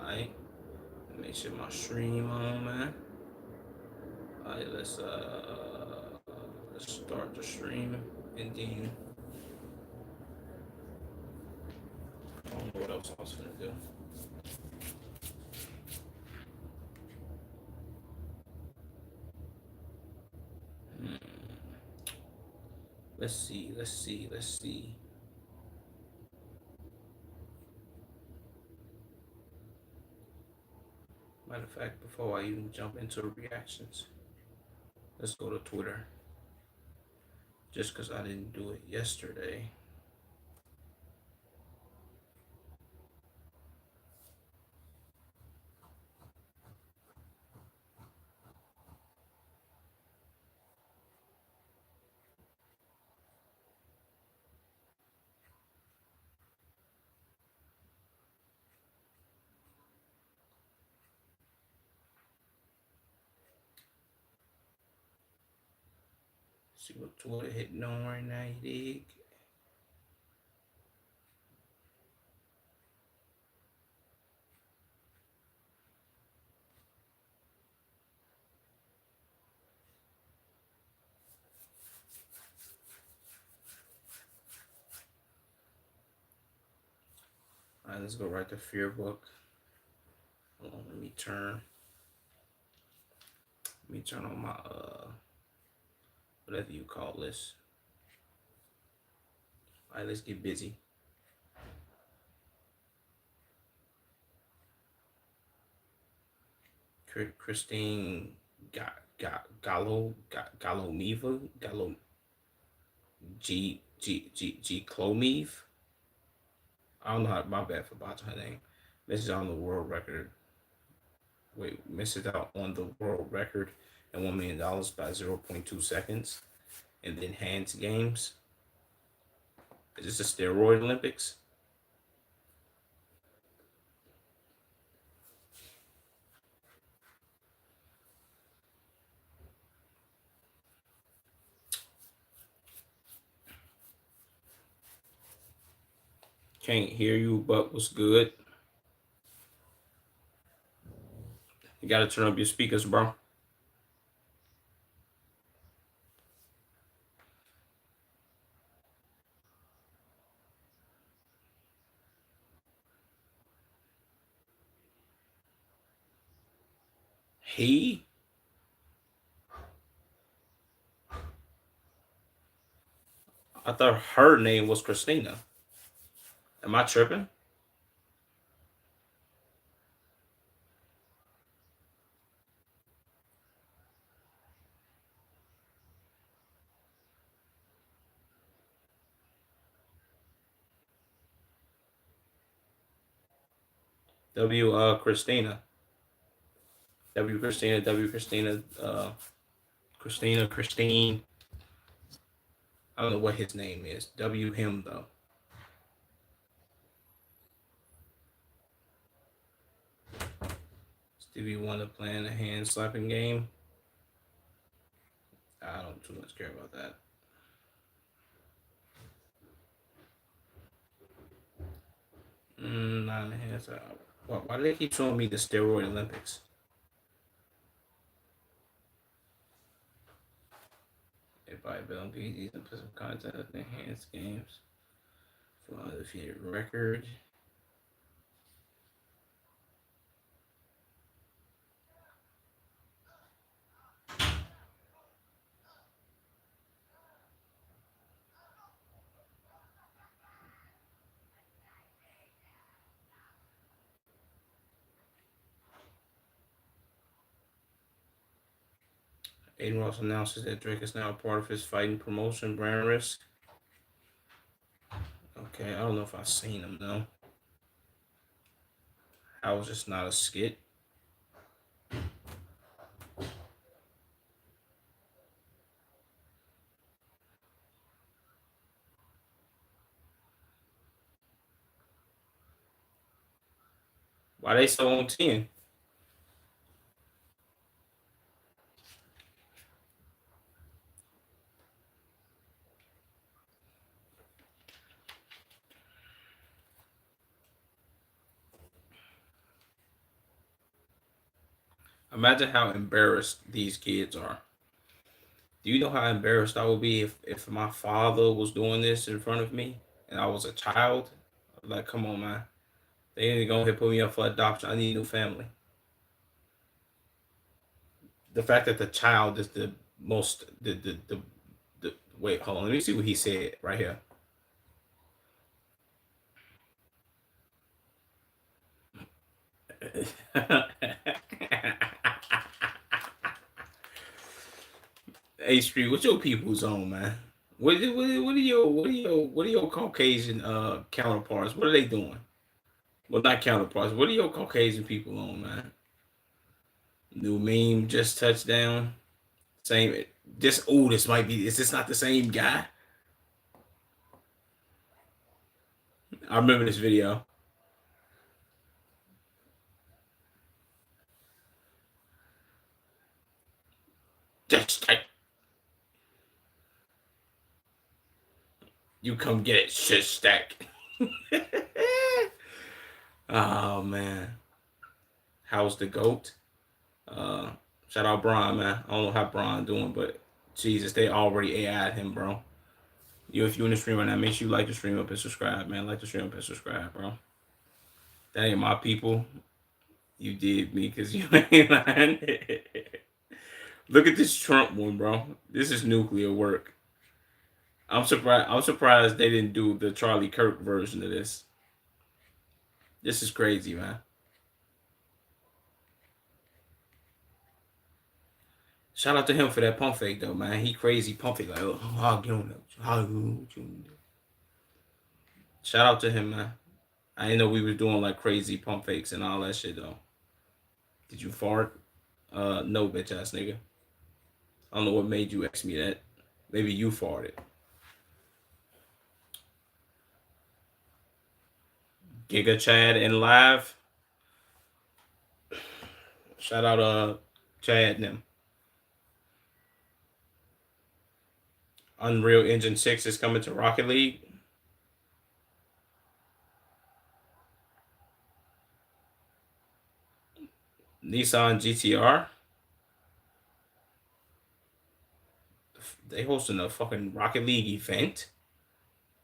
Alright. Make sure my stream on, man. Alright, let's start the stream and then I don't know what else I was gonna do. Hmm. Let's see. Matter of fact, before I even jump into reactions, let's go to Twitter. Just because I didn't do it yesterday. See what Twitter hitting on right now, you dig? Alright, let's go right to Fear Book. Hold on, let me turn on my whatever you call this. Alright, let's get busy. Christine Gallo Clomeve. I don't know how, my bad for botching her name. Misses out on the world record. Misses out on the world record and $1 million by 0.2 seconds. And then Hands Games. Is this a steroid Olympics? Can't hear you, but what's good? You gotta turn up your speakers, bro. He? I thought her name was Christina. Am I tripping? Christina. Christine. I don't know what his name is. W him though. Stevie Wonder playing a hand slapping game. I don't too much care about that. Not in the hands. Why do they keep showing me the steroid Olympics? If I build PDs and put some content of enhanced games for undefeated record. Aiden Ross announces that Drake is now a part of his fighting promotion, Brand Risk. Okay, I don't know if I've seen him though. I was just not a skit. Why they so on 10? Imagine how embarrassed these kids are. Do you know how embarrassed I would be if my father was doing this in front of me and I was a child? Like, come on, man. They ain't gonna put me up for adoption. I need a new family. The fact that the child is the most the wait, hold on. Let me see what he said right here. Hey Street, what's your people's on, man? What are your Caucasian counterparts? What are they doing? Well, not counterparts. What are your Caucasian people on, man? New meme just touched down. Same. This might be. Is this not the same guy? I remember this video. Just like you come get it, shit stack. Oh man, how's the goat? Uh, Shout out Brian, man. I don't know how Brian doing, but Jesus, they already AI'd him, bro. If you in the stream right now, make sure you like the stream up and subscribe, man. Like the stream up and subscribe, bro. That ain't my people. You did me because you ain't lying. Look at this Trump one, bro. This is nuclear work. I'm surprised. I'm surprised they didn't do the Charlie Kirk version of this. This is crazy, man. Shout out to him for that pump fake though, man. He crazy pump fake like, oh, I'll get on that. Shout out to him, man. I didn't know we was doing like crazy pump fakes and all that shit though. Did you fart? No, bitch ass nigga. I don't know what made you ask me that. Maybe you farted. Giga Chad and live. Shout out Chad and them. Unreal Engine 6 is coming to Rocket League. Nissan GTR. They hosting a fucking Rocket League event.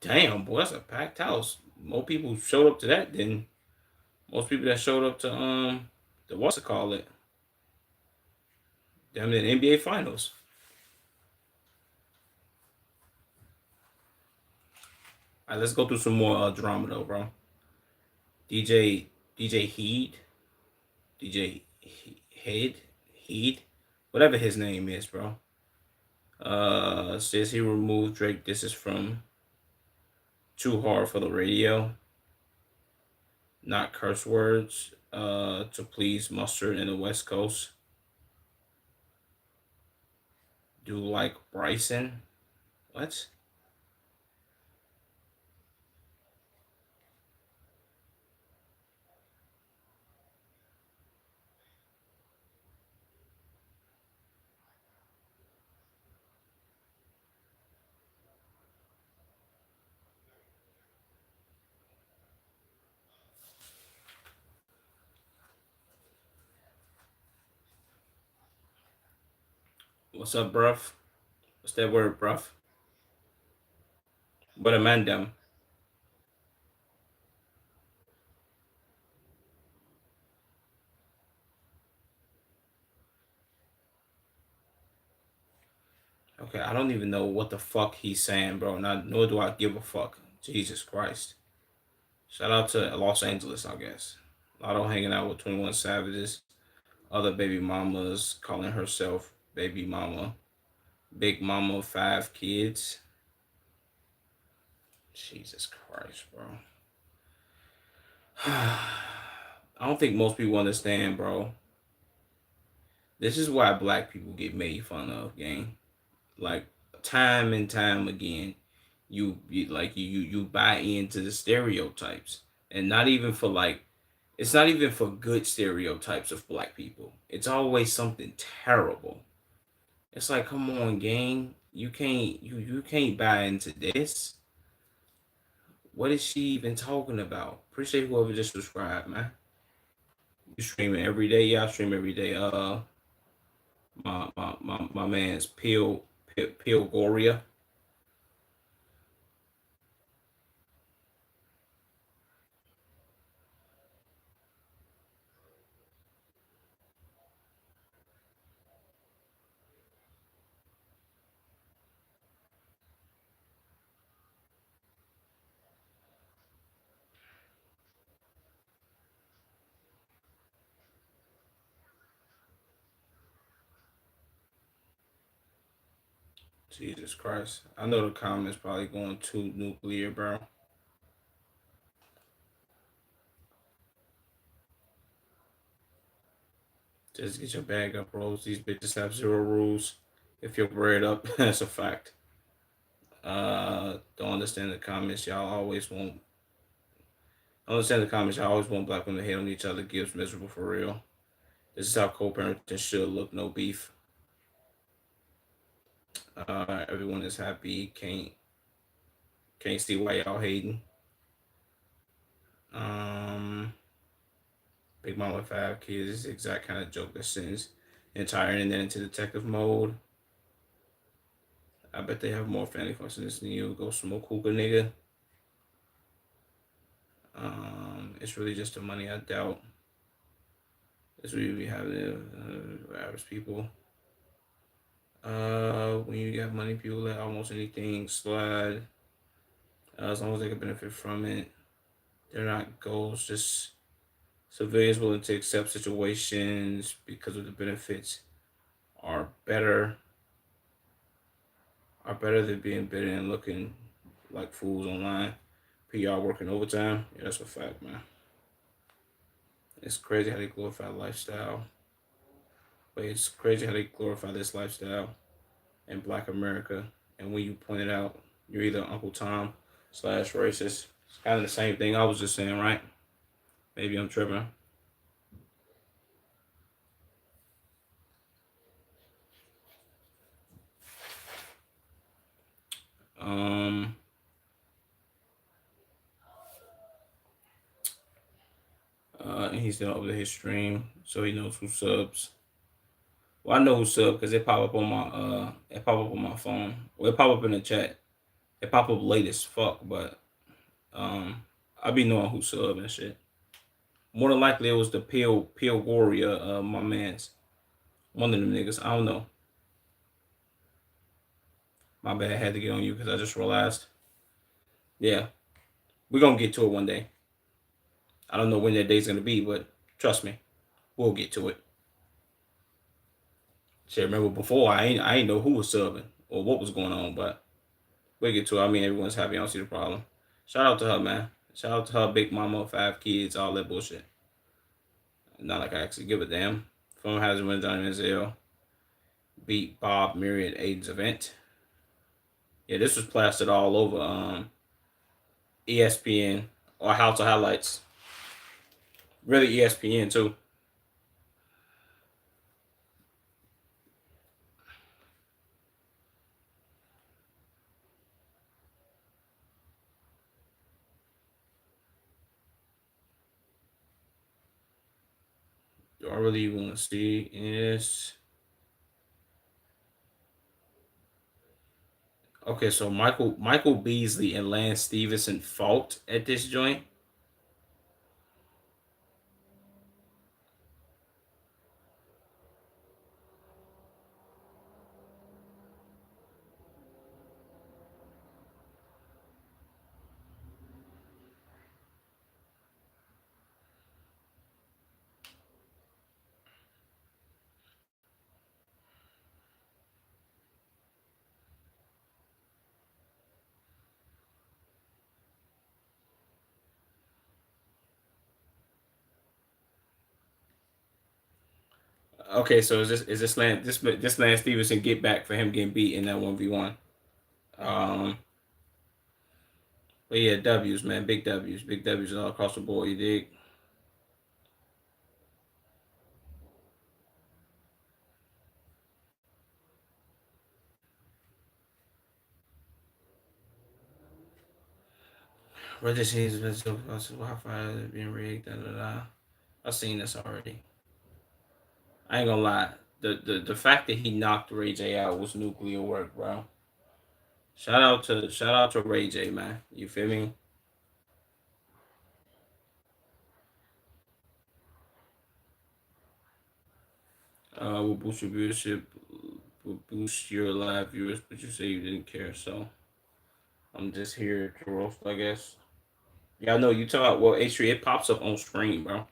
Damn, boy, that's a packed house. More people showed up to that than most people that showed up to the what's it call it? Damn it, NBA Finals. All right, let's go through some more drama though, bro. DJ Heed, DJ Heed, whatever his name is, bro. Says he removed Drake. This is from Too Hard for the Radio. Not curse words. To please mustard in the West Coast. Do like Bryson. What? What's up, bruv? What's that word, bruv? What a man them. Okay, I don't even know what the fuck he's saying, bro. Not nor do I give a fuck. Jesus Christ. Shout out to Los Angeles, I guess. Lotto hanging out with 21 Savages. Other baby mamas calling herself baby mama. Big mama, 5 kids. Jesus Christ, bro. I don't think most people understand, bro. This is why black people get made fun of, gang. Like time and time again, you buy into the stereotypes, and not even for like, it's not even for good stereotypes of black people. It's always something terrible. It's like, come on, gang, you can't buy into this. What is she even talking about? Appreciate whoever just subscribed, man. You streaming every day? Yeah, I stream every day. My man's Peel Goria. Jesus Christ. I know the comments probably going too nuclear, bro. Just get your bag up, bros. These bitches have zero rules. If you're bread up, that's a fact. Don't understand the comments. Y'all always want. I understand the comments. Y'all always want black women to hate on each other. Gives miserable for real. This is how co-parenting should look. No beef. Everyone is happy. Can't see why y'all hating. Um, Big Mama with 5 kids. This is the exact kind of joke that sends entire internet into detective mode. I bet they have more family functions than you. Go smoke hookah, nigga. It's really just the money. I doubt it's really we have the average people. When you got money, people let almost anything slide as long as they can benefit from it. They're not goals, just civilians willing to accept situations because of the benefits are better than being bitter and looking like fools online. PR working overtime. Yeah, that's a fact, man. It's crazy how they glorify lifestyle. But it's crazy how they glorify this lifestyle in Black America. And when you point it out, you're either Uncle Tom slash racist. It's kind of the same thing I was just saying, right? Maybe I'm tripping. Um, and he's still over his stream, so he knows who subs. Well, I know who sub because it pop up on my it pop up on my phone. Well, it pop up in the chat. It pop up late as fuck, but um, I be knowing who sub and shit. More than likely, it was the Peel Goria, my man's one of them niggas. I don't know. My bad. I had to get on you because I just realized. Yeah, we're gonna get to it one day. I don't know when that day's gonna be, but trust me, we'll get to it. Shit, remember before I ain't know who was subbing or what was going on, but we'll get to it. I mean, everyone's happy. I don't see the problem. Shout out to her, man. Shout out to her, big mama, 5 kids, all that bullshit. Not like I actually give a damn. Phone has win Johnny Manziel beat Bob Murray at Aiden's event. Yeah, this was plastered all over ESPN or House of Highlights. Really ESPN too. Do I really want to see this? Okay, so Michael Beasley and Lance Stevenson fought at this joint. Okay, so is this Lance Stevenson get back for him getting beat in that 1v1? Um, but yeah, W's, man, big W's all across the board. You dig? Reggie Hayes, Wi-Fi being rigged. Da da da. I seen this already. I ain't gonna lie. The fact that he knocked Ray J out was nuclear work, bro. Shout out to Ray J, man. You feel me? Will boost your viewership, will boost your live viewers, but you say you didn't care, so I'm just here to roast, I guess. Yeah, I know you talk about well, H3, it pops up on screen, bro.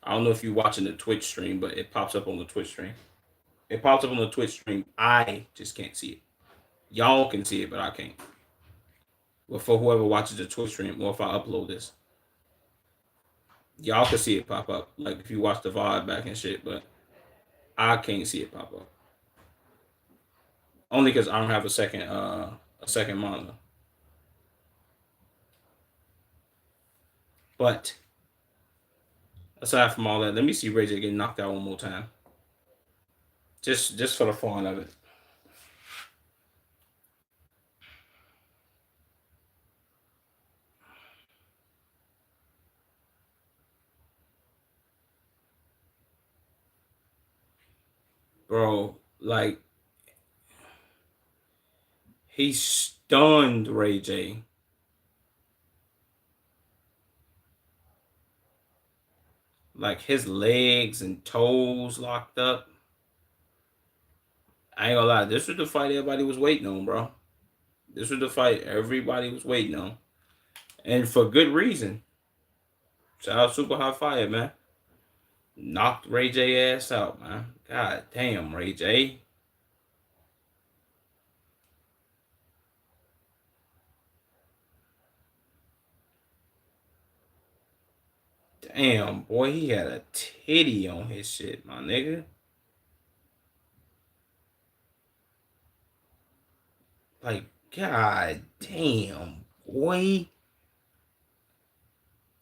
I don't know if you're watching the Twitch stream, but it pops up on the Twitch stream. It pops up on the Twitch stream. I just can't see it. Y'all can see it, but I can't. Well, for whoever watches the Twitch stream, or if I upload this, y'all can see it pop up. Like if you watch the VOD back and shit, but I can't see it pop up. Only because I don't have a second monitor. But aside from all that, let me see Ray J get knocked out one more time. Just for the fun of it. Bro, like he stunned Ray J. Like his legs and toes locked up. I ain't gonna lie, this was the fight everybody was waiting on, bro. This was the fight everybody was waiting on. And for good reason. Shout out Super Hot Fire, man. Knocked Ray J ass out, man. God damn, Ray J. Damn, boy, he had a titty on his shit, my nigga. Like, god damn, boy.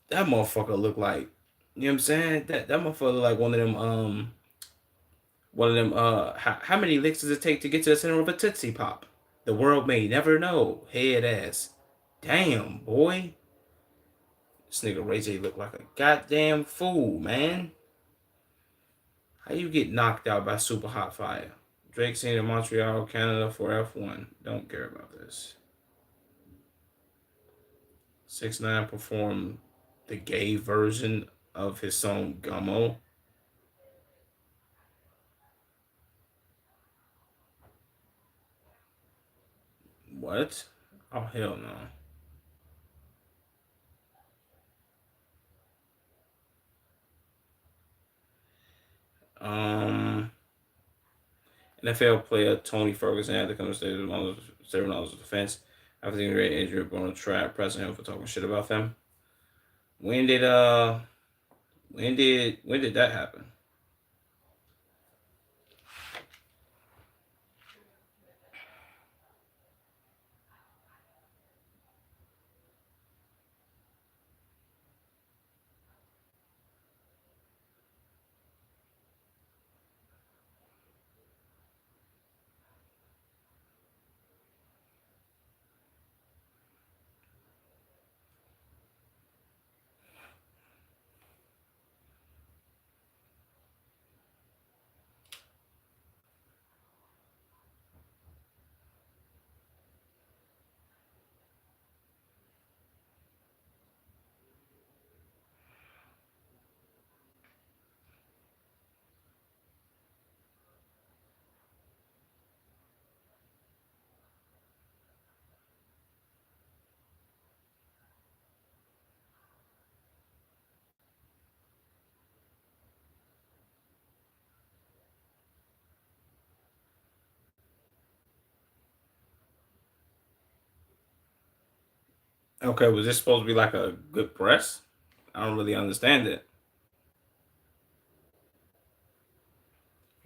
That motherfucker look like, you know what I'm saying? That motherfucker look like one of them, how many licks does it take to get to the center of a Tootsie Pop? The world may never know. Head ass. Damn, boy. This nigga Ray J look like a goddamn fool, man. How you get knocked out by Super Hot Fire? Drake seen in Montreal, Canada for F1. Don't care about this. 6ix9ine performed the gay version of his song Gummo. What? Oh hell no. Um, NFL player Tony Ferguson had to come to state of $7 of defense after the great injury. Going to try pressing him for talking shit about them. When did when did that happen? Okay, was this supposed to be like a good press? I don't really understand it.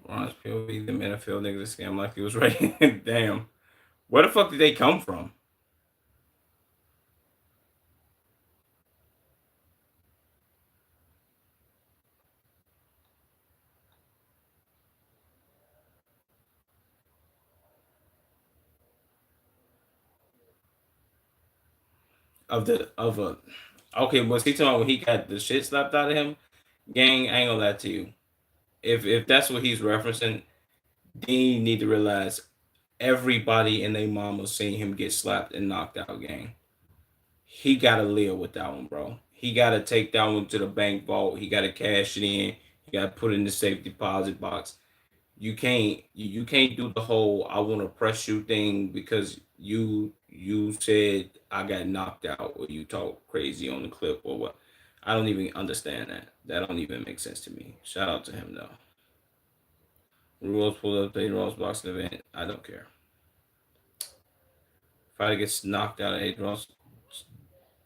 Ron's POV, the NFL niggas scam like he was right. Damn. Where the fuck did they come from? Of a okay, was he talking about when he got the shit slapped out of him? Gang, I ain't gonna lie to you. If that's what he's referencing, Dean need to realize everybody and their mama seen him get slapped and knocked out. Gang, he gotta live with that one, bro. He gotta take that one to the bank vault. He gotta cash it in. He gotta put it in the safe deposit box. You can't do the whole I want to press you thing because you said I got knocked out or you talk crazy on the clip or what. I don't even understand that. That don't even make sense to me. Shout out to him though. Rules pulled up, played Ross boxing event. I don't care. Fighter gets knocked out at 8 rounds.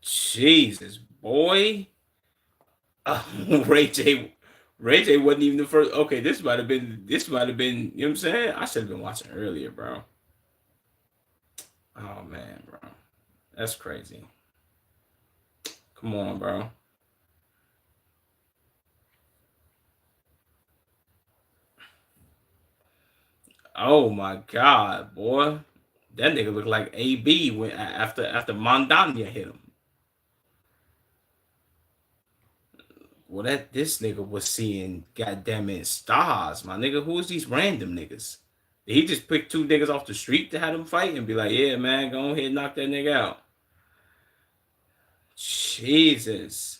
Jesus, boy. Ray J. Ray J wasn't even the first. Okay, this might have been. This might have been. You know what I'm saying? I should have been watching earlier, bro. Oh man, bro, that's crazy. Come on, bro. Oh my God, boy. That nigga looked like AB when after Mondania hit him. Well, that this nigga was seeing goddamn it stars, my nigga. Who is these random niggas? Did he just pick two niggas off the street to have them fight and be like, yeah, man, go ahead and knock that nigga out? Jesus.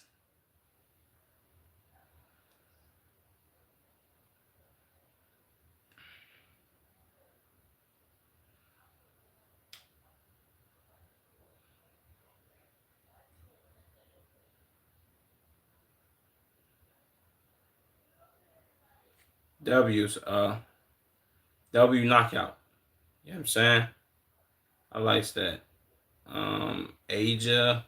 W's W knockout. You know what I'm saying? I likes that. Asia,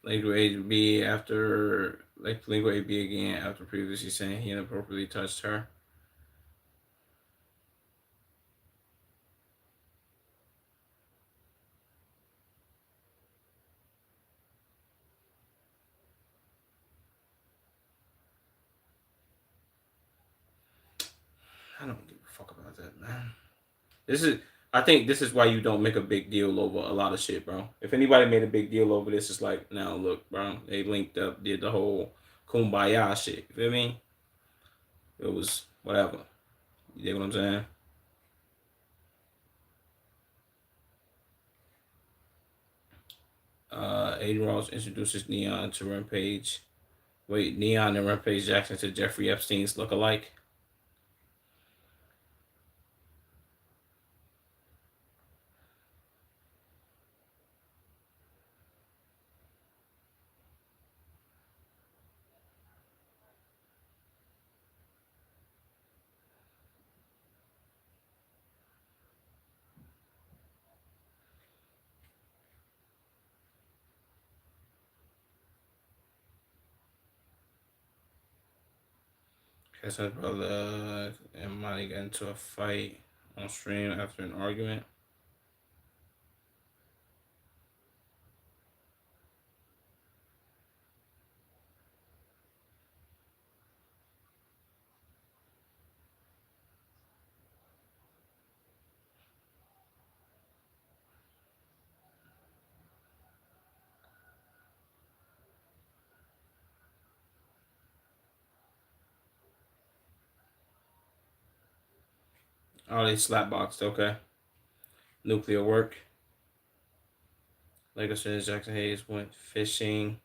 Lingua AB after like Lingua AB again after previously saying he inappropriately touched her. I don't give a fuck about that, man. This is I think this is why you don't make a big deal over a lot of shit, bro. If anybody made a big deal over this, it's like, now look, bro, they linked up, did the whole kumbaya shit. You feel me? It was whatever. You get what I'm saying? 80 Ross introduces Neon to Rampage. Wait, Neon and Rampage Jackson to Jeffrey Epstein's look-alike. His brother and Monty got into a fight on stream after an argument. Oh, they slapboxed. Okay. Nuclear work. Lakers and Jackson Hayes went fishing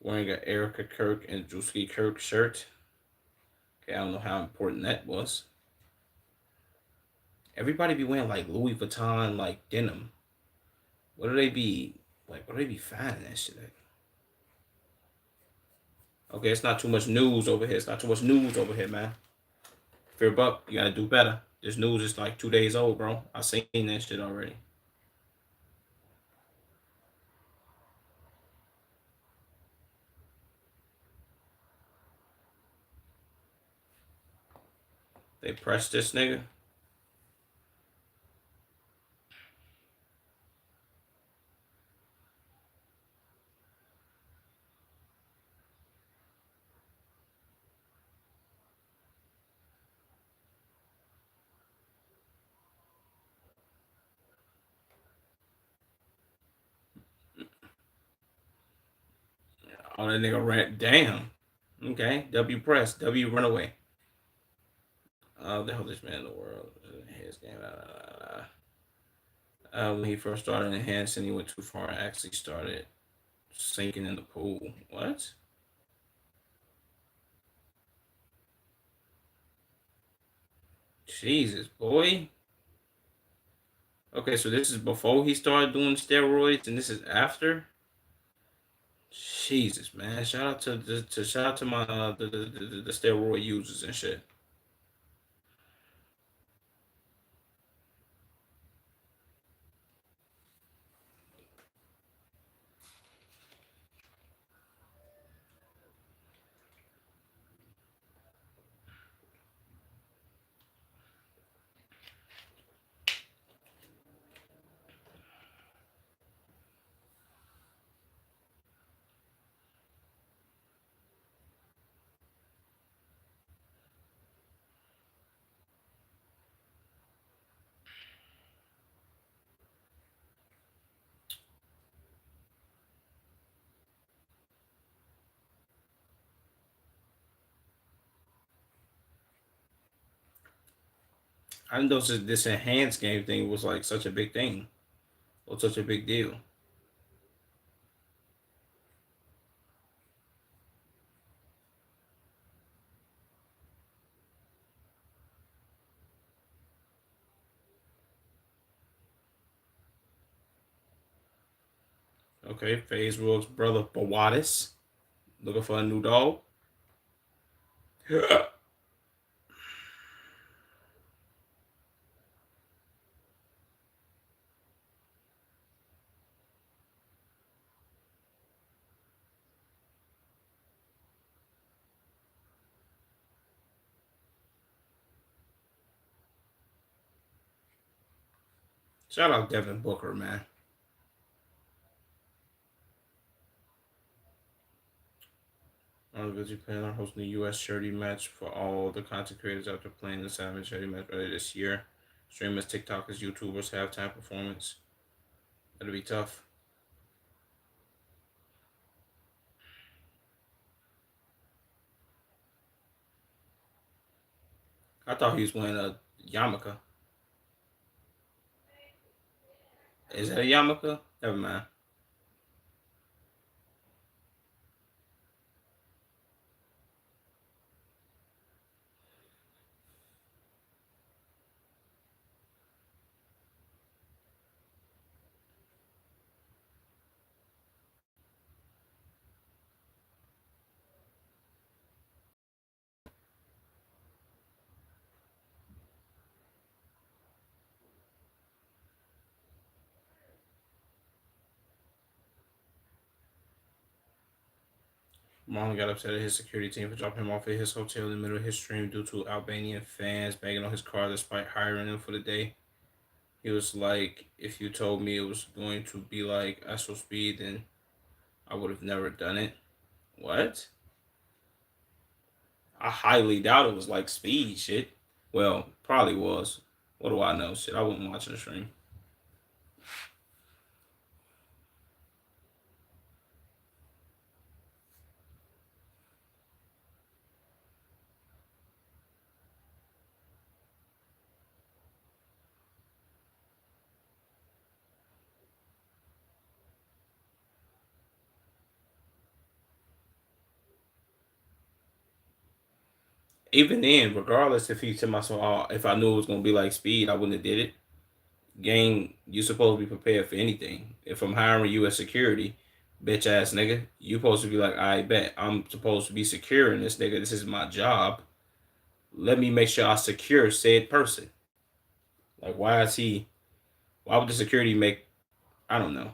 wearing a Erica Kirk and Drewski Kirk shirt. Okay, I don't know how important that was. Everybody be wearing like Louis Vuitton like denim. What do they be like? What do they be finding that shit at? Okay, it's not too much news over here. It's not too much news over here, man. Fear Buck, you gotta do better. This news is like 2 days old, bro. I seen that shit already. They pressed this nigga. Oh, that nigga ran. Damn. Okay. W press. W runaway. The healthiest man in the world. His game. When he first started enhancing, he went too far and actually started sinking in the pool. What? Jesus, boy. Okay, so this is before he started doing steroids, and this is after. Jesus, man! Shout out to shout out to my the steroid users and shit. I didn't know this enhanced game thing was like such a big thing or such a big deal. Okay, FaZe World's brother Bawadis looking for a new dog. Shout out Devin Booker, man. Busy planning on hosting the U.S. charity match for all the content creators after playing the Savage charity match earlier this year. Streamers, TikTokers, YouTubers, halftime performance. That'll be tough. I thought he was wearing a yarmulke. Is that a yarmulke? Never mind. Marlon got upset at his security team for dropping him off at his hotel in the middle of his stream due to Albanian fans banging on his car despite hiring him for the day. He was like, if you told me it was going to be like Astro Speed, then I would have never done it. What? I highly doubt it was like Speed shit. Well, probably was. What do I know? Shit, I wasn't watching the stream. Even then, regardless if he to myself, if I knew it was gonna be like Speed, I wouldn't have did it. Gang, you supposed to be prepared for anything. If I'm hiring you as security, bitch ass nigga, you supposed to be like, I bet I'm supposed to be securing this nigga. This is my job. Let me make sure I secure said person. Like, why is he? Why would the security make? I don't know.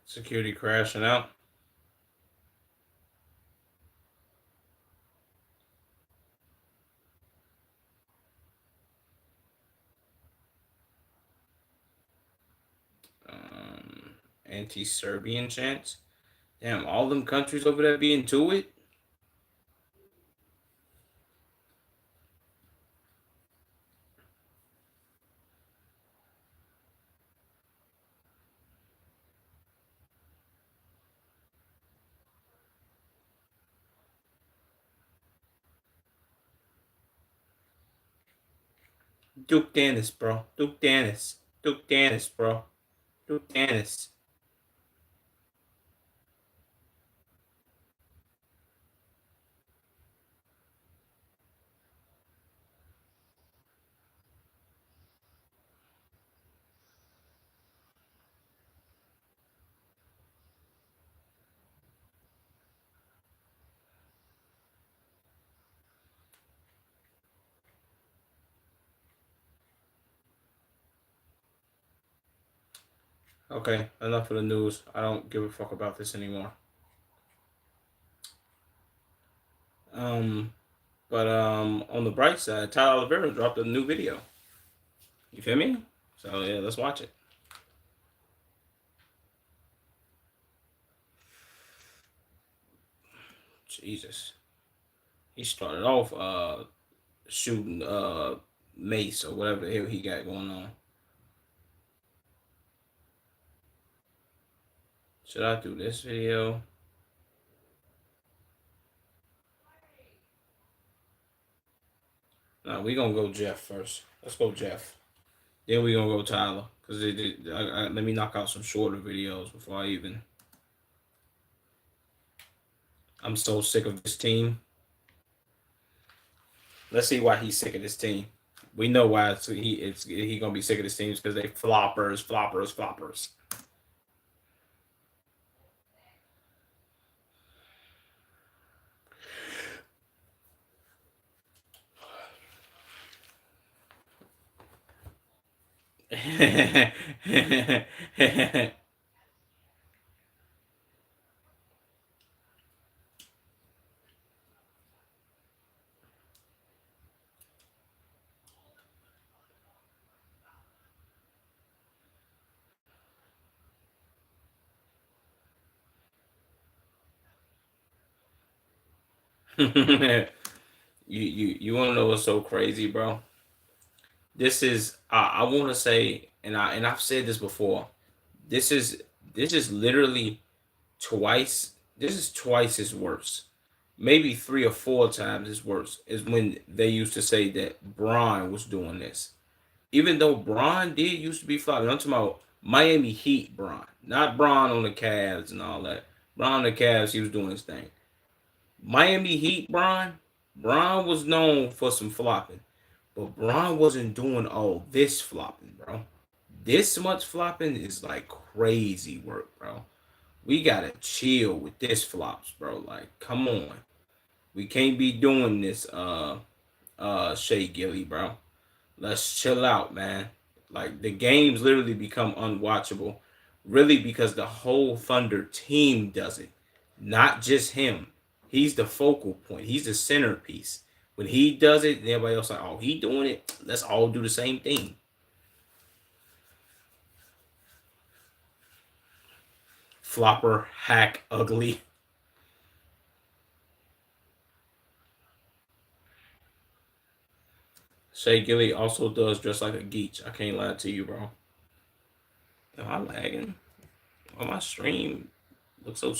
Security crashing out. anti-Serbian chants. Damn, all them countries over there being to it. Duke Dennis, bro. Duke Dennis. Duke Dennis, bro. Duke Dennis. Okay, enough of the news. I don't give a fuck about this anymore. Um, but on the bright side, Tyler Oliveira dropped a new video. You feel me? So yeah, let's watch it. Jesus, he started off shooting mace or whatever the hell he got going on. Should I do this video? No, we gonna go Jeff first. Let's go Jeff. Then we gonna go Tyler. Cause let me knock out some shorter videos before I even. I'm so sick of this team. Let's see why he's sick of this team. We know why he gonna be sick of this team because they floppers, floppers, floppers. You want to know what's so crazy, bro? This is I want to say, I've said this before. This is this is literally twice. This is twice as worse. Maybe 3 or 4 times as worse is when they used to say that Bron was doing this. Even though Bron did used to be flopping, I'm talking about Miami Heat Bron, not Bron on the Cavs and all that. Bron on the Cavs, he was doing his thing. Miami Heat Bron was known for some flopping, but Bron wasn't doing all this flopping, bro. This much flopping is like crazy work, bro. We gotta chill with this flops, bro. Like, come on. We can't be doing this, Shea Gilly, bro. Let's chill out, man. Like the games literally become unwatchable, really because the whole Thunder team does it, not just him. He's the focal point. He's the centerpiece. When he does it, everybody else like, oh, he doing it. Let's all do the same thing. Flopper, hack, ugly. Shea Gilly also does dress like a geech. I can't lie to you, bro. Am I lagging? On my stream looks so.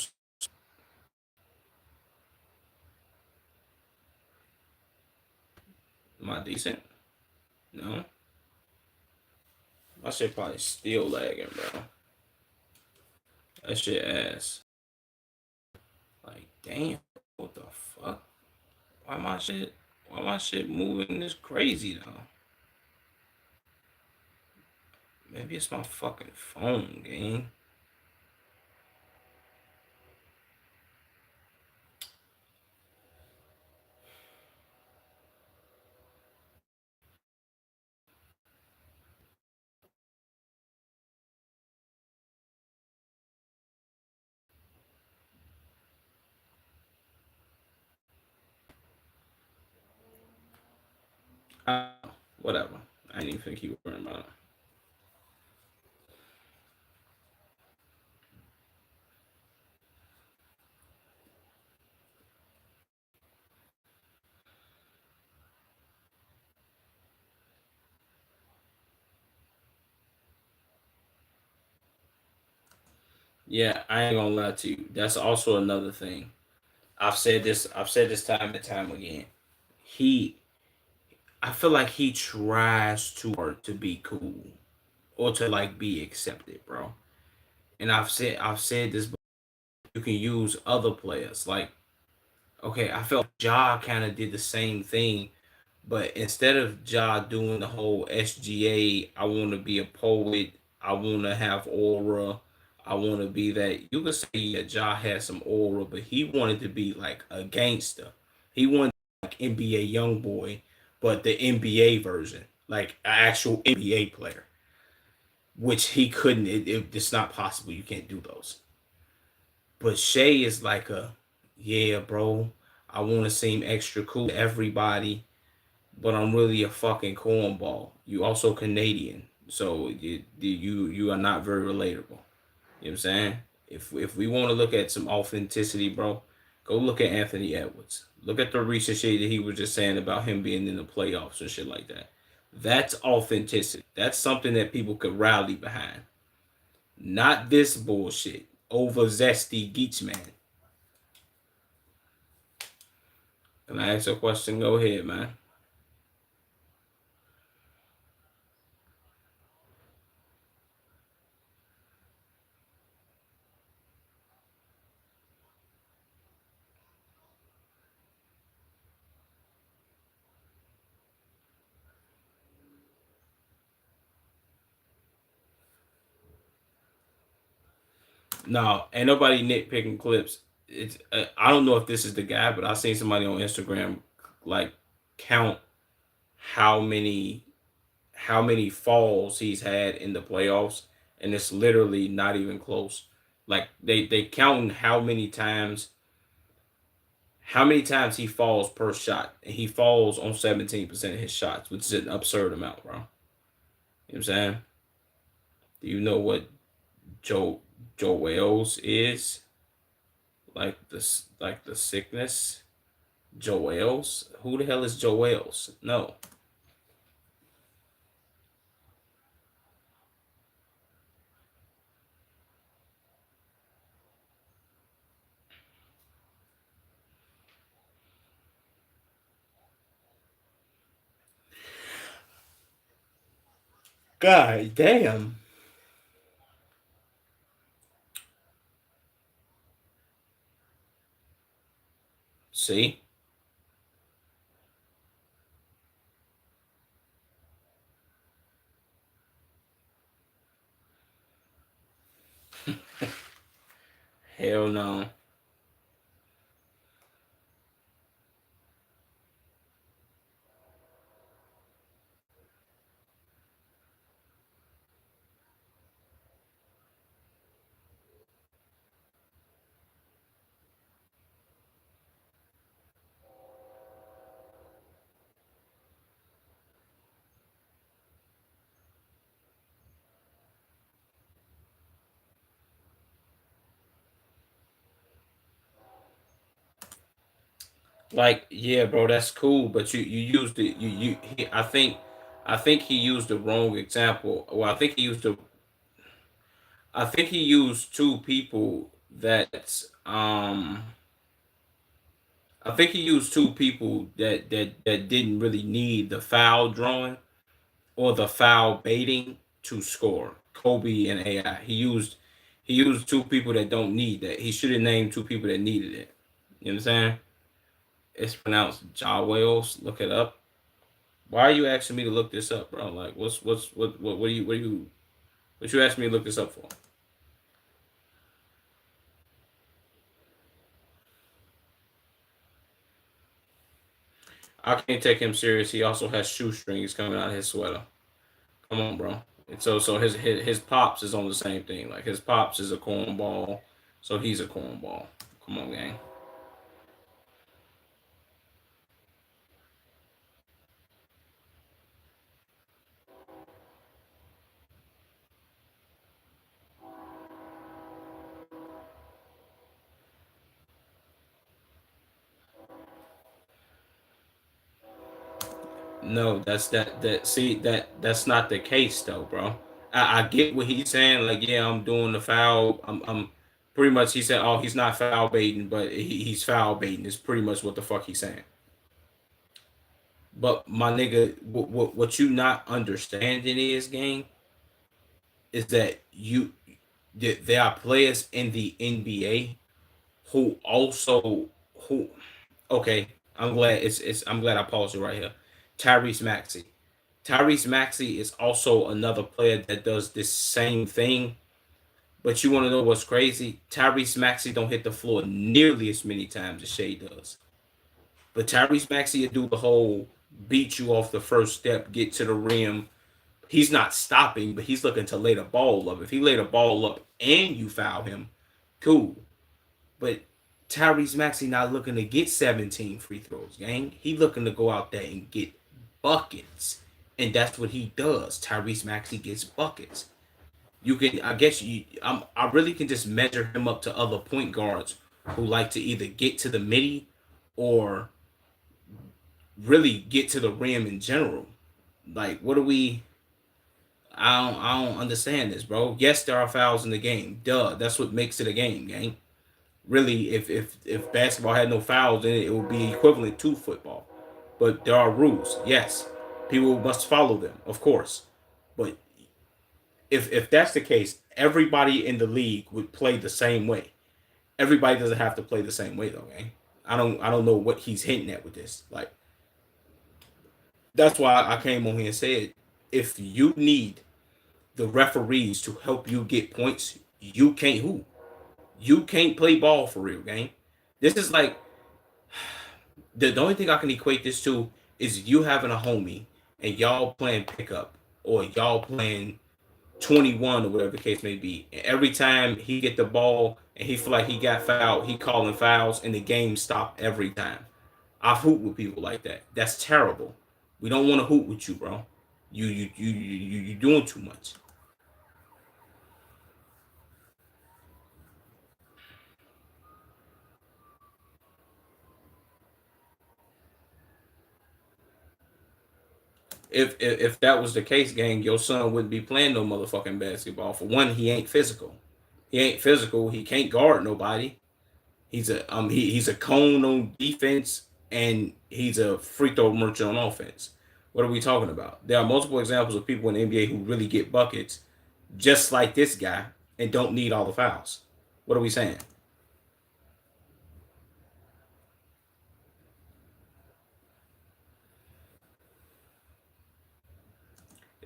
Am I decent? No. My shit probably still lagging, bro. That shit ass. Like, damn, what the fuck? Why my shit moving this crazy though? Maybe it's my fucking phone, gang. Whatever. I didn't even think you were worrying about it. Yeah, I ain't gonna lie to you. That's also another thing. I've said this. I've said this time and time again. He, I feel like he tries too hard to be cool or to like be accepted, bro. And I've said this. You can use other players. Like, okay, I felt Ja kind of did the same thing, but instead of Ja doing the whole SGA, I want to be a poet, I want to have aura, I want to be that. You could say yeah, Ja had some aura, but he wanted to be like a gangster. He wanted like NBA young boy, but the NBA version, like an actual NBA player, which he couldn't. It's not possible. You can't do those. But Shay is like a, yeah, bro. I want to seem extra cool to everybody, but I'm really a fucking cornball. You also Canadian, so you are not very relatable. You know what I'm saying? If we want to look at some authenticity, bro, go look at Anthony Edwards. Look at the recent shit that he was just saying about him being in the playoffs and shit like that. That's authenticity. That's something that people could rally behind. Not this bullshit. Over zesty geeks man. Can I ask a question? Go ahead, man. No, ain't nobody nitpicking clips. It's I don't know if this is the guy, but I seen somebody on Instagram like count how many how many falls he's had in the playoffs, and it's literally not even close. Like they counting how many times he falls per shot, and he falls on 17% of his shots, which is an absurd amount, bro. You know what I'm saying? Do you know what Joe Wales is? Like the sickness? Joel's? Who the hell is Joel's? No. God damn. See? Hell no. Like, yeah, bro, that's cool, but you used it. I think he used the wrong example. Well, I think he used two people that I think he used two people that didn't really need the foul drawing or the foul baiting to score. Kobe and AI. He used two people that don't need that. He should have named two people that needed it. You know what I'm saying? It's pronounced Ja Wales. Look it up. Why are you asking me to look this up, bro? Like, what you asking me to look this up for? I can't take him serious. He also has shoestrings coming out of his sweater. Come on, bro. And so his pops is on the same thing. Like his pops is a cornball, so he's a cornball. Come on, gang. No, that see that's not the case though, bro. I get what he's saying. Like, yeah, I'm doing the foul. I'm Pretty much, he said, "Oh, he's not foul baiting, but he's foul baiting." Is pretty much what the fuck he's saying. But my nigga, what you not understanding is, gang, is that there are players in the NBA who also who okay. I'm glad I paused it right here. Tyrese Maxey. Tyrese Maxey is also another player that does this same thing. But you want to know what's crazy? Tyrese Maxey don't hit the floor nearly as many times as Shea does. But Tyrese Maxey will do the whole beat you off the first step, get to the rim. He's not stopping, but he's looking to lay the ball up. If he lay the ball up and you foul him, cool. But Tyrese Maxey not looking to get 17 free throws, gang. He looking to go out there and get buckets. And that's what he does. Tyrese Maxey gets buckets. You can, I guess, I really can just measure him up to other point guards who like to either get to the midi or really get to the rim in general. Like, what do we? I don't understand this, bro. Yes, there are fouls in the game. Duh, that's what makes it a game, gang. Really, if basketball had no fouls in it, it would be equivalent to football. But there are rules. Yes, people must follow them, of course. But if that's the case, everybody in the league would play the same way. Everybody doesn't have to play the same way though, gang. I don't know what he's hinting at with this. Like, that's why I came on here and said, if you need the referees to help you get points, you can't who? You can't play ball for real, gang. This is like the only thing I can equate this to is you having a homie and y'all playing pickup or y'all playing 21 or whatever the case may be. And every time he get the ball and he feel like he got fouled, he calling fouls and the game stop every time. I hoop with people like that. That's terrible. We don't want to hoop with you, bro. You doing too much. If that was the case, gang, your son wouldn't be playing no motherfucking basketball. For one, he ain't physical. He ain't physical. He can't guard nobody. He's a cone on defense and he's a free throw merchant on offense. What are we talking about? There are multiple examples of people in the NBA who really get buckets, just like this guy, and don't need all the fouls. What are we saying?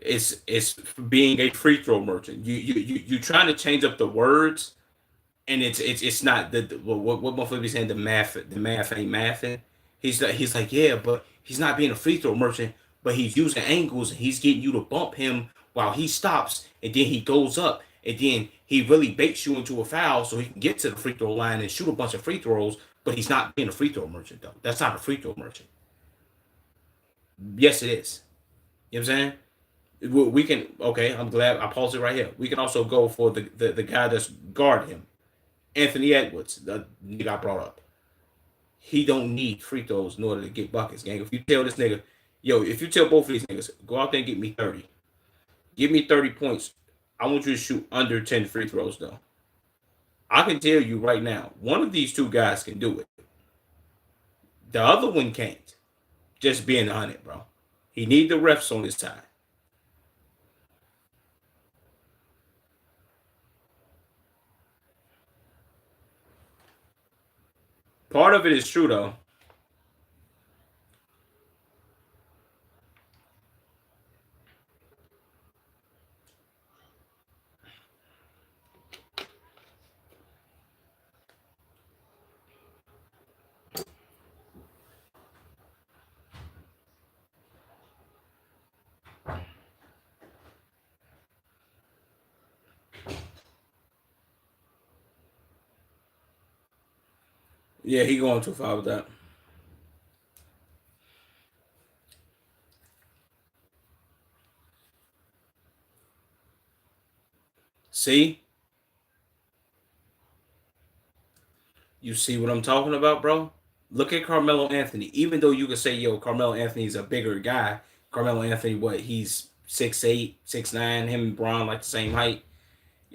It's being a free throw merchant. You trying to change up the words, and it's not what motherfucker be saying, the math ain't mathing. He's like, yeah, but he's not being a free throw merchant, but he's using angles and he's getting you to bump him while he stops and then he goes up and then he really baits you into a foul so he can get to the free throw line and shoot a bunch of free throws, but he's not being a free throw merchant though. That's not a free throw merchant. Yes, it is. You know what I'm saying? We can, okay, I'm glad I paused it right here. We can also go for the guy that's guarding him, Anthony Edwards, the nigga I brought up. He don't need free throws in order to get buckets, gang. If you tell this nigga, yo, if you tell both of these niggas, go out there and get me 30. Give me 30 points. I want you to shoot under 10 free throws, though. I can tell you right now, one of these two guys can do it. The other one can't. Just being on it, bro. He need the refs on his side. Part of it is true, though. Yeah, he going too far with that. See? You see what I'm talking about, bro? Look at Carmelo Anthony. Even though you could say, yo, Carmelo Anthony's a bigger guy. Carmelo Anthony, what, he's 6'8", 6'9", him and Braun like the same height.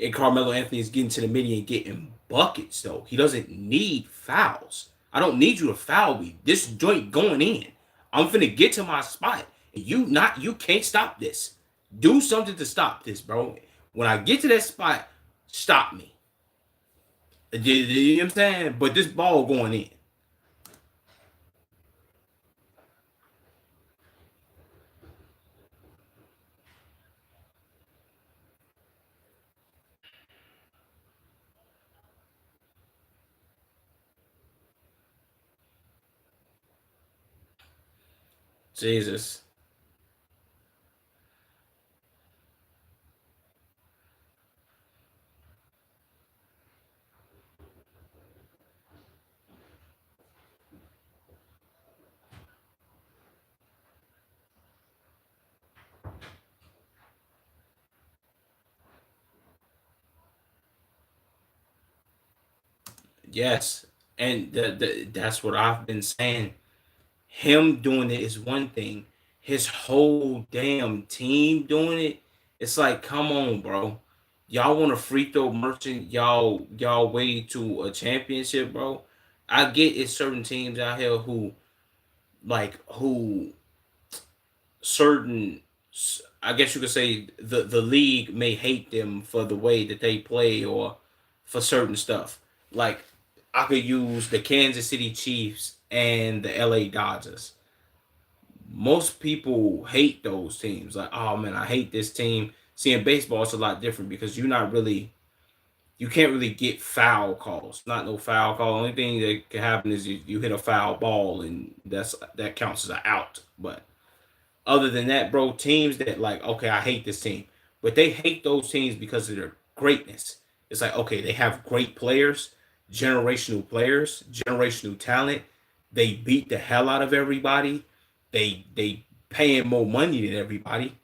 And Carmelo Anthony is getting to the midi and getting buckets, though. He doesn't need fouls. I don't need you to foul me. This joint going in. I'm finna get to my spot. You can't stop this. Do something to stop this, bro. When I get to that spot, stop me. You know what I'm saying? But this ball going in. Jesus. Yes. And that's what I've been saying. Him doing it is one thing. His whole damn team doing it, it's like, come on, bro. Y'all want a free throw merchant? Y'all way to a championship, bro. I get it's certain teams out here who who certain, I guess you could say the league may hate them for the way that they play or for certain stuff. Like I could use the Kansas City Chiefs and the LA Dodgers. Most people hate those teams. Like, oh man, I hate this team. See, in baseball, it's a lot different because you can't really get foul calls. Not no foul call. Only thing that can happen is you hit a foul ball and that counts as an out. But other than that, bro, teams that like, okay, I hate this team, but they hate those teams because of their greatness. It's like, okay, they have great players, generational talent. They beat the hell out of everybody. They paying more money than everybody,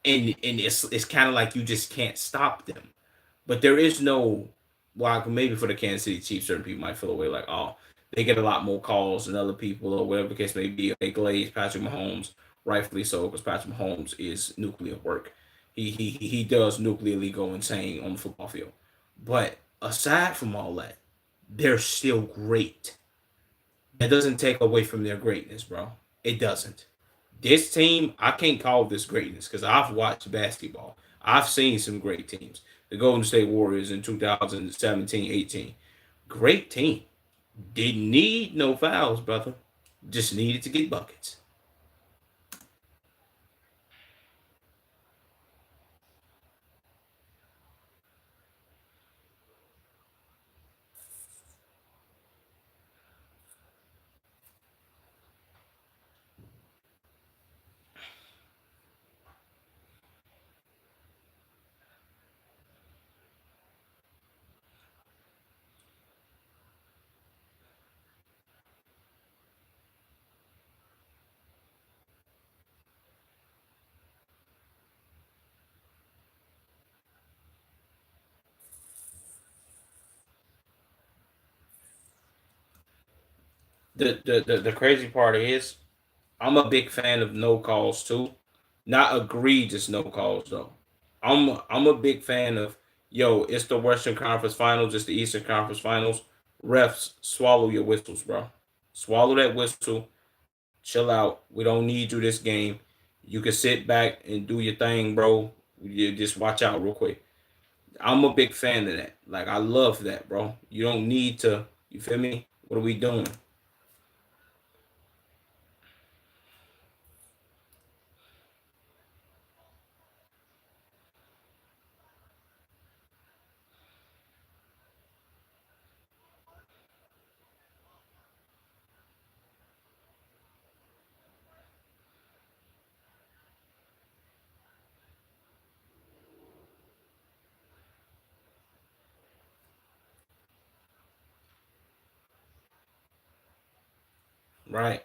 and it's kind of like you just can't stop them. But there is no, well, maybe for the Kansas City Chiefs, certain people might feel away like, oh, they get a lot more calls than other people or whatever the case may be. They glaze Patrick Mahomes, rightfully so, because Patrick Mahomes is nuclear work. He does nuclearly go insane on the football field. But aside from all that, they're still great. That doesn't take away from their greatness, bro. It doesn't. This team, I can't call this greatness because I've watched basketball. I've seen some great teams. The Golden State Warriors in 2017, 18. Great team. Didn't need no fouls, brother. Just needed to get buckets. The crazy part is I'm a big fan of no calls too. Not egregious no calls though. I'm a big fan of, yo, it's the Western Conference Finals, it's the Eastern Conference Finals. Refs, swallow your whistles, bro. Swallow that whistle. Chill out. We don't need you this game. You can sit back and do your thing, bro. You just watch out real quick. I'm a big fan of that. Like I love that, bro. You don't need to. You feel me? What are we doing? Right?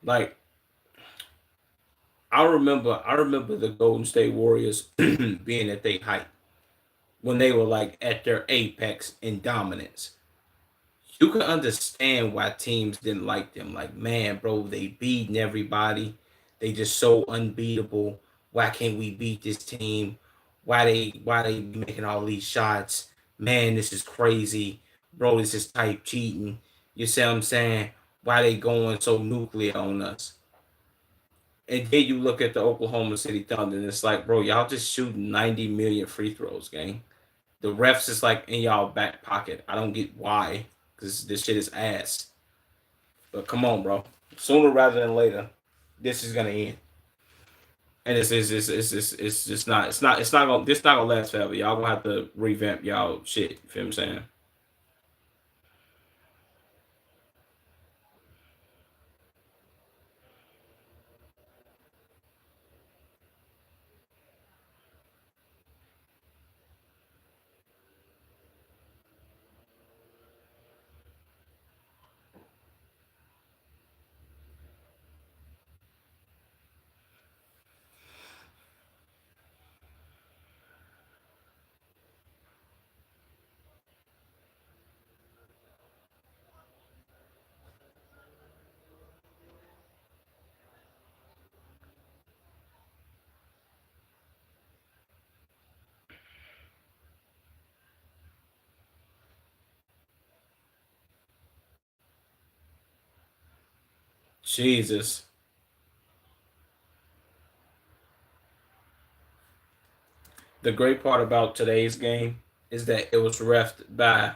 Like I remember the Golden State Warriors being at their height when they were like at their apex in dominance. You can understand why teams didn't like them. Like, man, bro, they beating everybody. They just so unbeatable. Why can't we beat this team? why they making all these shots. Man, this is crazy. Bro, this is type cheating. You see what I'm saying? Why they going so nuclear on us? And then you look at the Oklahoma City Thunder, and it's like, bro, y'all just shooting 90 million free throws, gang. The refs is like in y'all back pocket. I don't get why, because this shit is ass. But come on, bro. Sooner rather than later, this is gonna end. And it's just not gonna last forever. Y'all gonna have to revamp y'all shit. You feel what I'm saying? Jesus. The great part about today's game is that it was refed by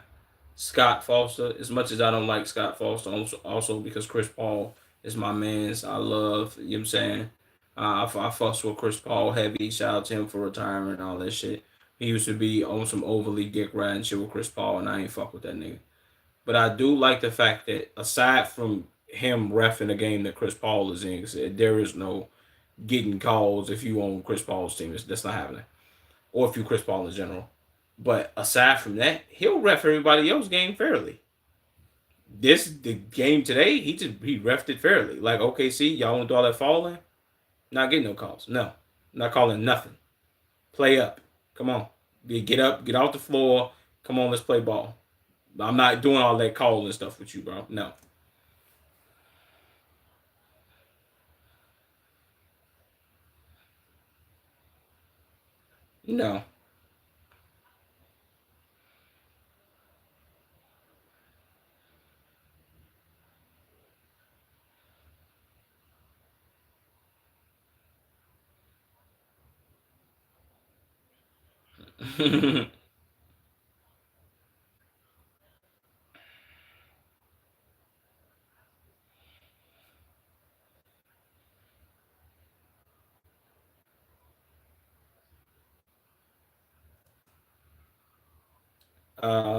Scott Foster. As much as I don't like Scott Foster, also because Chris Paul is my man's. I love, you know what I'm saying? I fucks with Chris Paul heavy. Shout out to him for retirement and all that shit. He used to be on some overly dick riding shit with Chris Paul, and I ain't fuck with that nigga. But I do like the fact that aside from him refing a game that Chris Paul is in, there is no getting calls if you on Chris Paul's team. That's not happening. Or if you Chris Paul in general. But aside from that, he'll ref everybody else game fairly. The game today, he refed it fairly. Like OKC, y'all want to do all that falling? Not getting no calls. No, not calling nothing. Play up. Come on, get up, get off the floor. Come on, let's play ball. I'm not doing all that calling stuff with you, bro. No, no.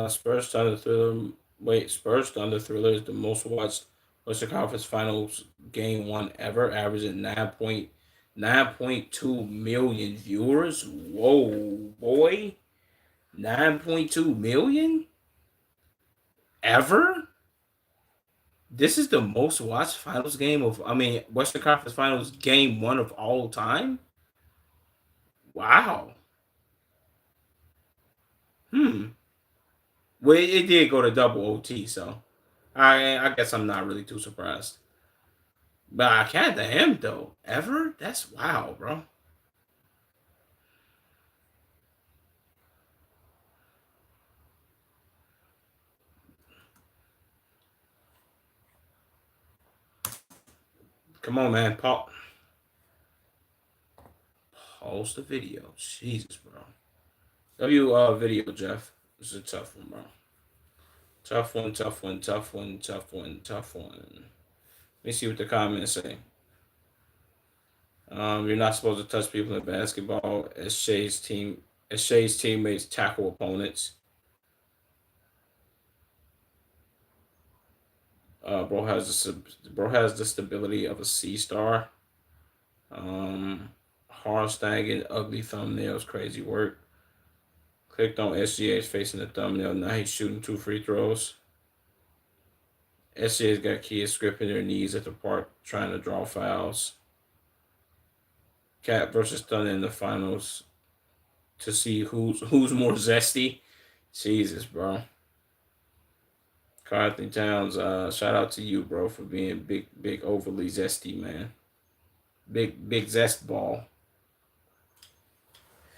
Spurs Thunder Thriller. Wait, Spurs Thunder Thriller is the most watched Western Conference Finals game one ever, averaging 9.2 million viewers. Whoa, boy, 9.2 million ever. This is the most watched finals game of, I mean, Western Conference Finals game one of all time. Wow. Hmm. Well, it did go to double OT, so I guess I'm not really too surprised. But I can't to him though. Ever? That's wow, bro. Come on, man. Pause the video. Jesus, bro. W video, Jeff. This is a tough one, bro. Tough one, tough one, tough one, tough one, tough one. Let me see what the comments say. You're not supposed to touch people in basketball. As Shay's teammates tackle opponents. Bro has the stability of a C star. Um, Harstag and ugly thumbnails, crazy work. Clicked on SGA's facing the thumbnail. Now he's shooting two free throws. SGA's got kids scraping their knees at the park trying to draw fouls. Cat versus Thunder in the finals to see who's more zesty. Jesus, bro. Carthy Towns, shout out to you, bro, for being big, overly zesty, man. Big zest ball.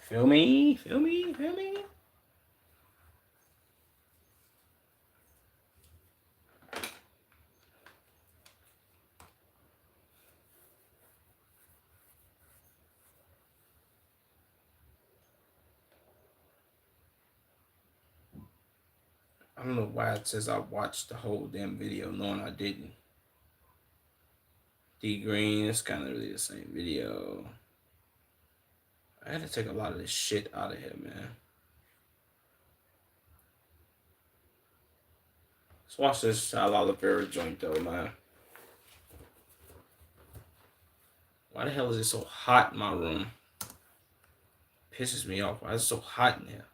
Feel me? Feel me? Feel me? I don't know why it says I watched the whole damn video knowing I didn't. D Green, it's kind of really the same video. I had to take a lot of this shit out of here, man. Let's watch this Sal Oliveira joint though, man. Why the hell is it so hot in my room? Pisses me off. Why is it so hot in here?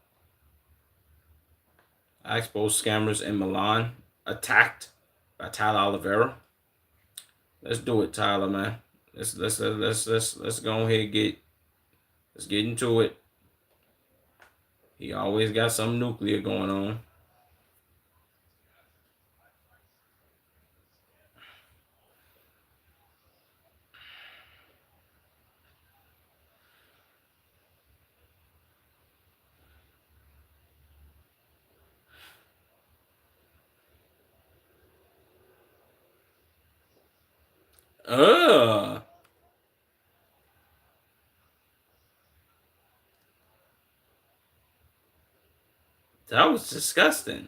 I exposed scammers in Milan, attacked by Tyler Oliveira. Let's do it, Tyler, man. Let's go ahead and let's get into it. He always got some nuclear going on. Ugh. That was disgusting.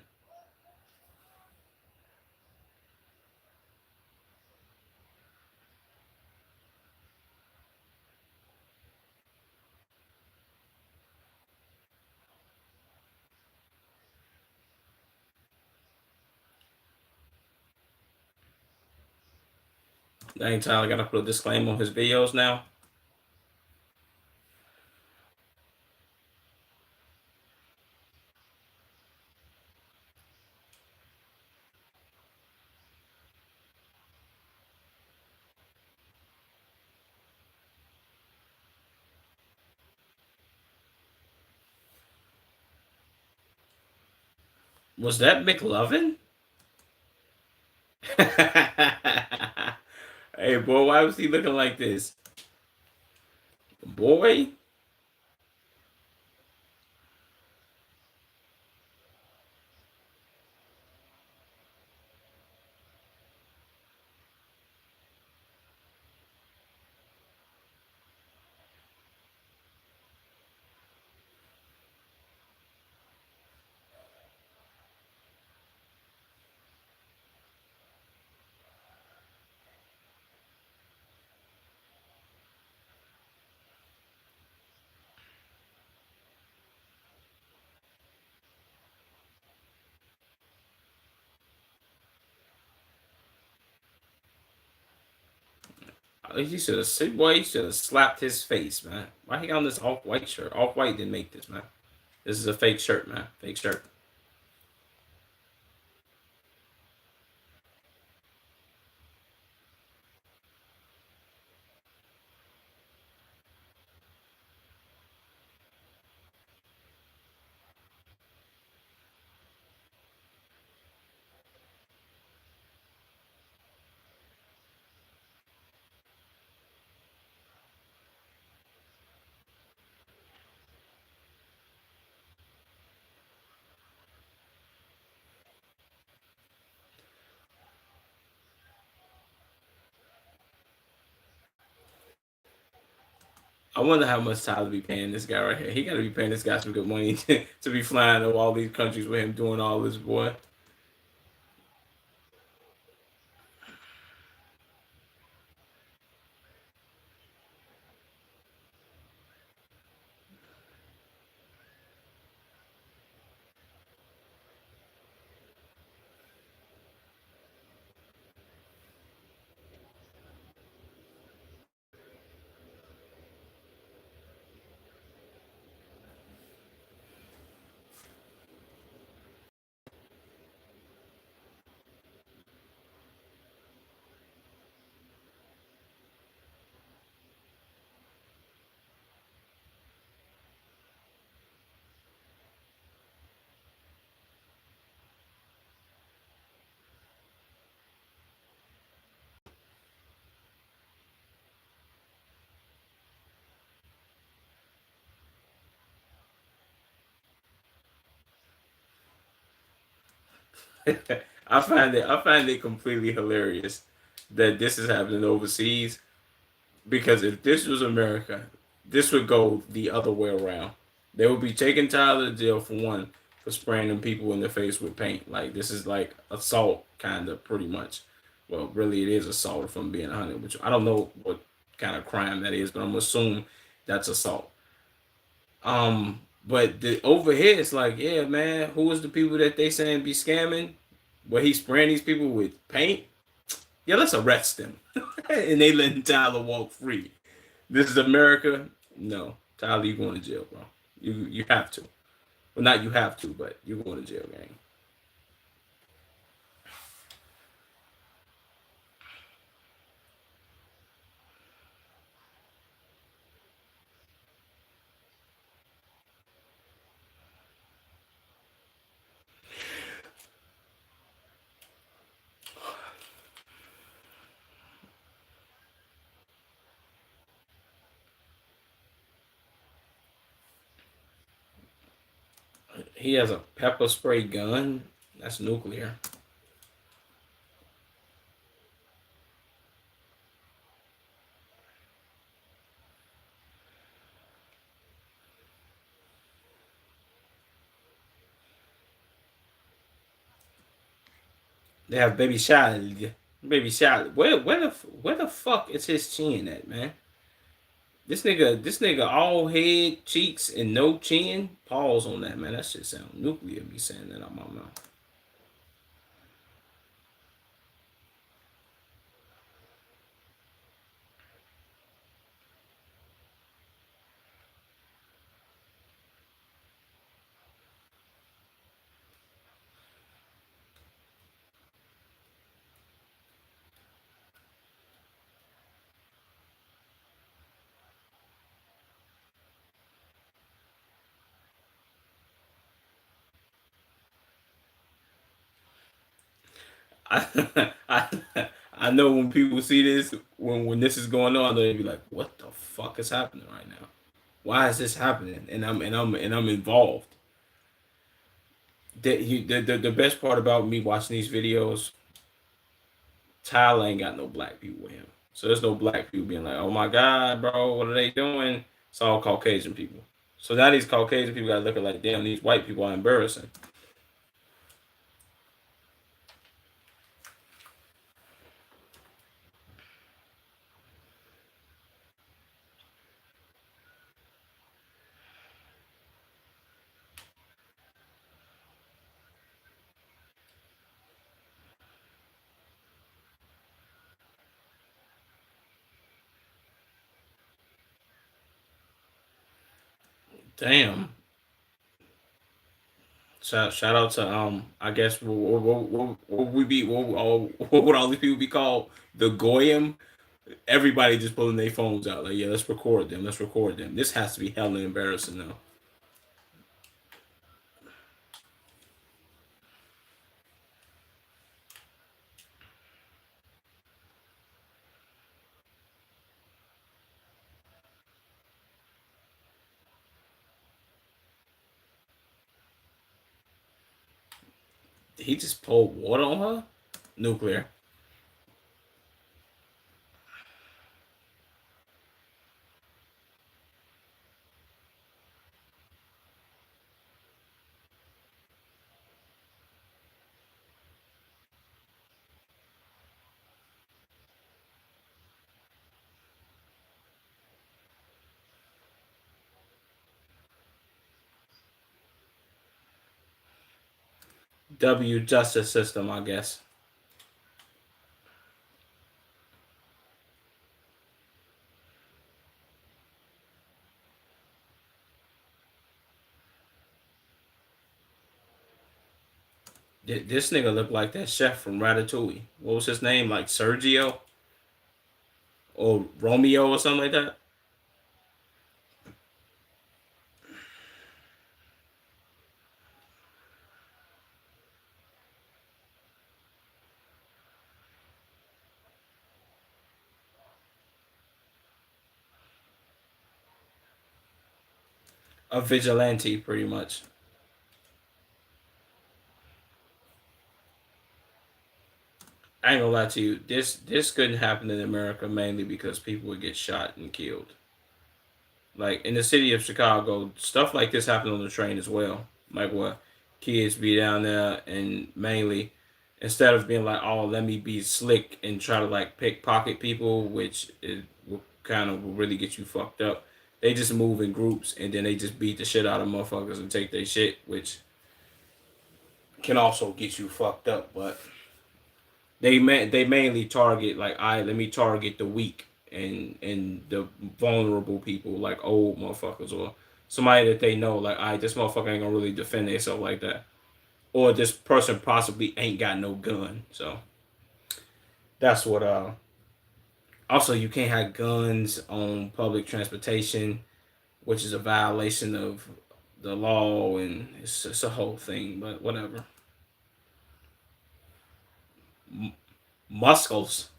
Dang, Tyler gotta put a disclaimer on his videos now. Was that McLovin? Hey, boy, why was he looking like this? Boy? He should have, boy, he should have slapped his face, man. Why he got on this off-white shirt? Off-white didn't make this, man. This is a fake shirt, man. Fake shirt. I wonder how much Tyler be paying this guy right here. He got to be paying this guy some good money to be flying to all these countries with him doing all this, boy. I find it completely hilarious that this is happening overseas. Because if this was America, this would go the other way around. They would be taking Tyler to jail for one for spraying them people in the face with paint. Like this is like assault, kind of pretty much. Well, really, it is assault if I'm being honest. Which I don't know what kind of crime that is, but I'm gonna assume that's assault. But the over here, it's like, yeah, man, who is the people that they saying be scamming? Where he's spraying these people with paint? Yeah, let's arrest them, and they letting Tyler walk free. This is America. No, Tyler, you going to jail, bro. You have to. Well, not you have to, but you're going to jail, gang. He has a pepper spray gun. That's nuclear. They have baby child. Baby child. Where the fuck is his chin at, man? This nigga all head, cheeks, and no chin. Pause on that, man. That shit sound nuclear. Me saying that out my mouth. I know when people see this, when this is going on, they'll be like, "What the fuck is happening right now? Why is this happening?" And I'm involved. The best part about me watching these videos, Tyler ain't got no black people with him, so there's no black people being like, "Oh my god, bro, what are they doing?" It's all Caucasian people. So now these Caucasian people gotta look at like, damn, these white people are embarrassing. Damn. Shout out to I guess what would we be what would all these people be called, the goyim. Everybody just pulling their phones out like, yeah, let's record them, let's record them. This has to be hella embarrassing though. He just poured water on her. Nuclear. W justice system, I guess. This nigga looked like that chef from Ratatouille. What was his name? Like Sergio or Romeo or something like that. A vigilante, pretty much. I ain't gonna lie to you. This couldn't happen in America mainly because people would get shot and killed. Like in the city of Chicago, stuff like this happened on the train as well. Like what kids be down there and mainly instead of being like, oh, let me be slick and try to like pickpocket people, which it will kind of will really get you fucked up. They just move in groups and then they just beat the shit out of motherfuckers and take their shit, which can also get you fucked up. But they mainly target like, I let me target the weak and the vulnerable people, like old motherfuckers or somebody that they know, like, this motherfucker ain't gonna really defend themselves like that, or this person possibly ain't got no gun. So that's what. Also, you can't have guns on public transportation, which is a violation of the law, and it's a whole thing. But whatever. Muscles.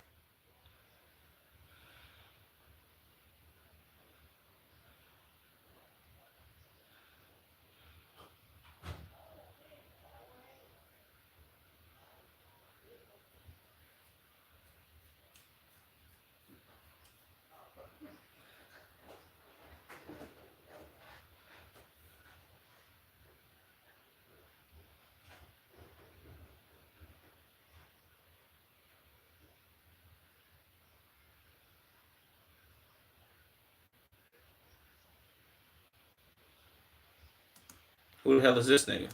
Who the hell is this nigga?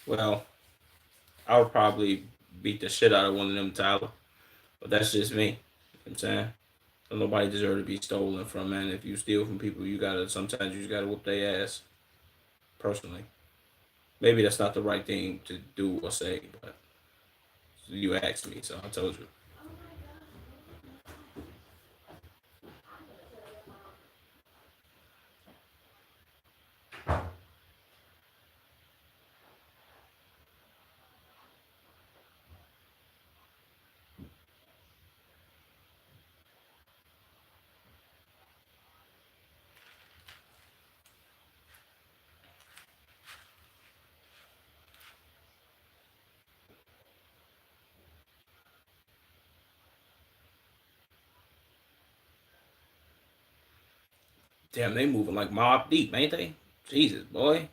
Well, I would probably beat the shit out of one of them, Tyler. But that's just me. You know what I'm saying? So nobody deserve to be stolen from, man. If you steal from people, you gotta sometimes you just gotta whoop their ass. Personally, maybe that's not the right thing to do or say, but you asked me, so I told you. Damn, they moving like Mob Deep, ain't they? Jesus, boy.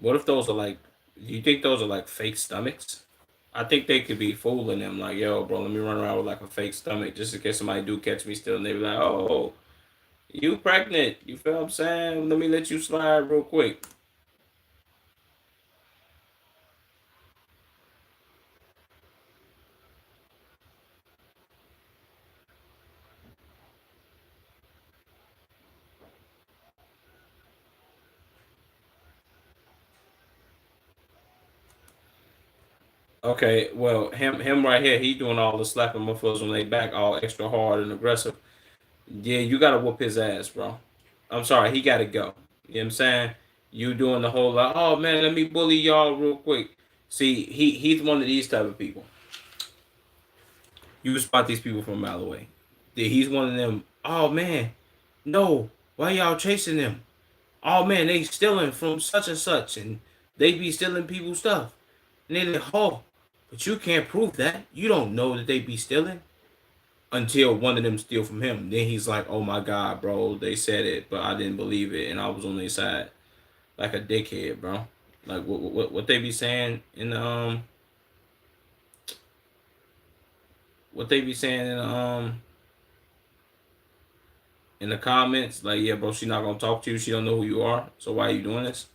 What if those are like? Do you think those are like fake stomachs? I think they could be fooling them, like, yo, bro, let me run around with like a fake stomach just in case somebody do catch me still, and they be like, oh, you pregnant? You feel what I'm saying? Let me let you slide real quick. Okay, well, him right here, he doing all the slapping motherfuckers on their back, all extra hard and aggressive. Yeah, you gotta whoop his ass, bro. I'm sorry, he gotta go. You know what I'm saying? You doing the whole like, oh man, let me bully y'all real quick. See, he's one of these type of people. You spot these people from a mile away. Yeah, he's one of them. Oh man, no, why y'all chasing them? Oh man, they stealing from such and such, and they be stealing people's stuff. And they like, oh, but you can't prove that. You don't know that they be stealing until one of them steal from him. Then he's like, "Oh my god, bro, they said it, but I didn't believe it, and I was on their side." Like a dickhead, bro. Like what they be saying in the what they be saying in the comments, like, yeah, bro, she not gonna talk to you. She don't know who you are. So why are you doing this?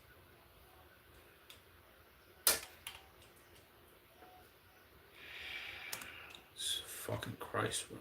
fucking Christ, bro.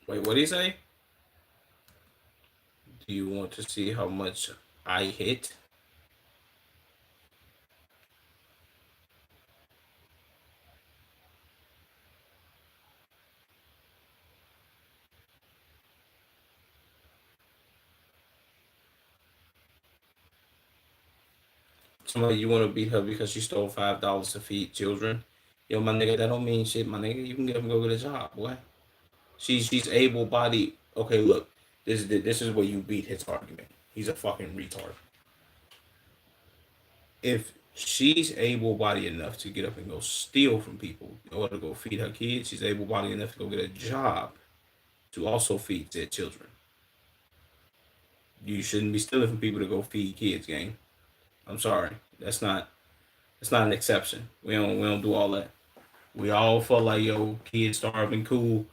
Wait, what did he say? Do you want to see how much I hit? Somebody, you want to beat her because she stole $5 to feed children? Yo, my nigga, that don't mean shit, my nigga. You can get him go get a job, boy. She's able bodied. Okay, look, this is where you beat his argument. He's a fucking retard. If she's able bodied enough to get up and go steal from people in order to go feed her kids, she's able bodied enough to go get a job to also feed their children. You shouldn't be stealing from people to go feed kids, gang. I'm sorry. That's not an exception. We don't do all that. We all felt like, yo, kids starving, cool.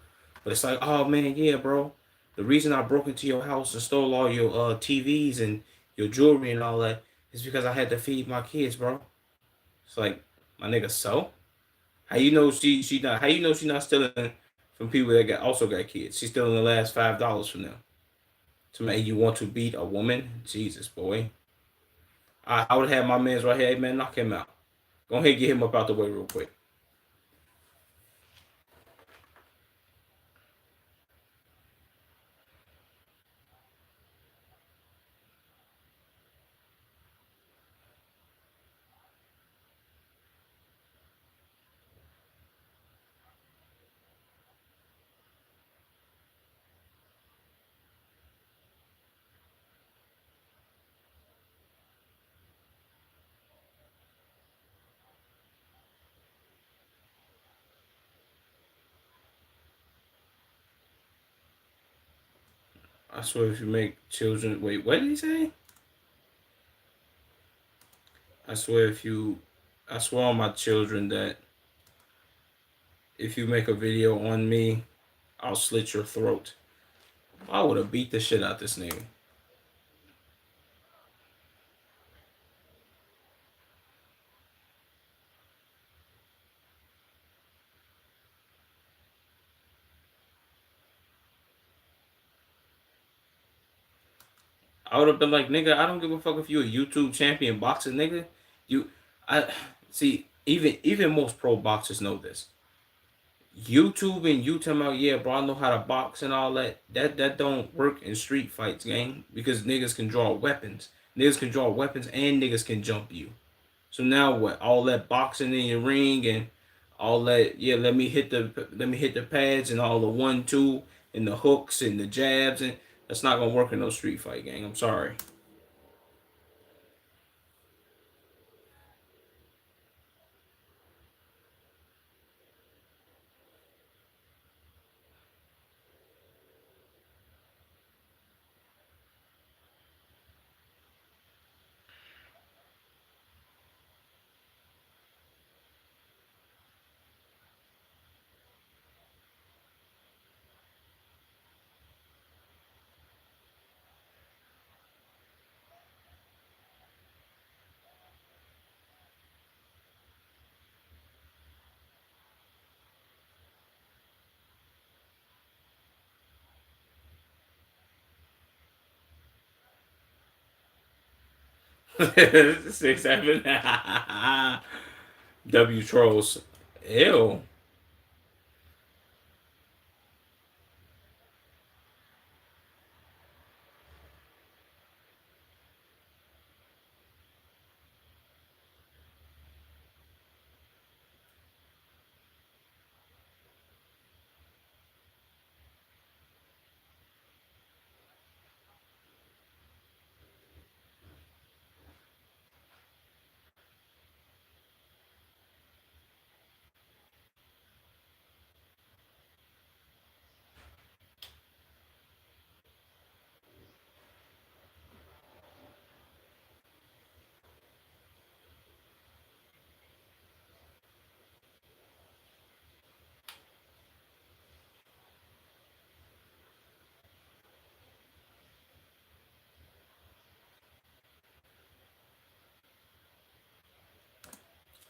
But it's like, oh man, yeah, bro. The reason I broke into your house and stole all your TVs and your jewelry and all that is because I had to feed my kids, bro. It's like, my nigga, so how you know she not? How you know she not stealing from people that got kids? She's stealing the last $5 from them. To make you want to beat a woman, Jesus boy. I would have my man's right here, hey, man, knock him out. Go ahead, get him up out the way real quick. I swear, if you make children, wait, what did he say? I swear, I swear on my children that if you make a video on me, I'll slit your throat. I would have beat the shit out this nigga. I would have been like, nigga, I don't give a fuck if you a YouTube champion boxer, nigga. You, I see. Even most pro boxers know this. YouTube and you talking about, yeah, bro, I know how to box and all that. That don't work in street fights, gang. Because niggas can draw weapons. Niggas can draw weapons and niggas can jump you. So now what? All that boxing in your ring and all that, yeah, let me hit the pads and all the 1-2 and the hooks and the jabs, and that's not gonna work in no street fight, gang. I'm sorry. Six, seven. W trolls. Ew.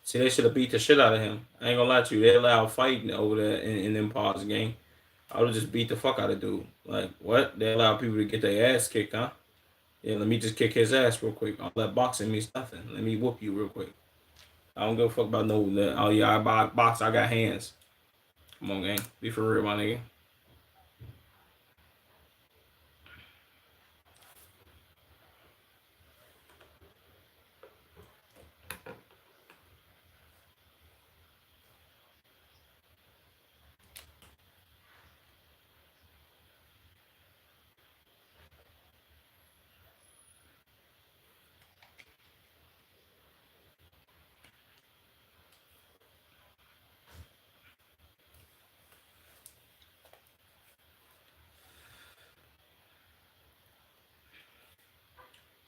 See, they should have beat the shit out of him. I ain't gonna lie to you. They allowed fighting over there in them parts game. I would have just beat the fuck out of dude. Like, what? They allow people to get their ass kicked, huh? Yeah, let me just kick his ass real quick. All that boxing means nothing. Let me whoop you real quick. I don't give a fuck about no. Oh yeah, box. I got hands. Come on, gang. Be for real, my nigga.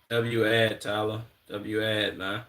W ad Tyler. W ad man.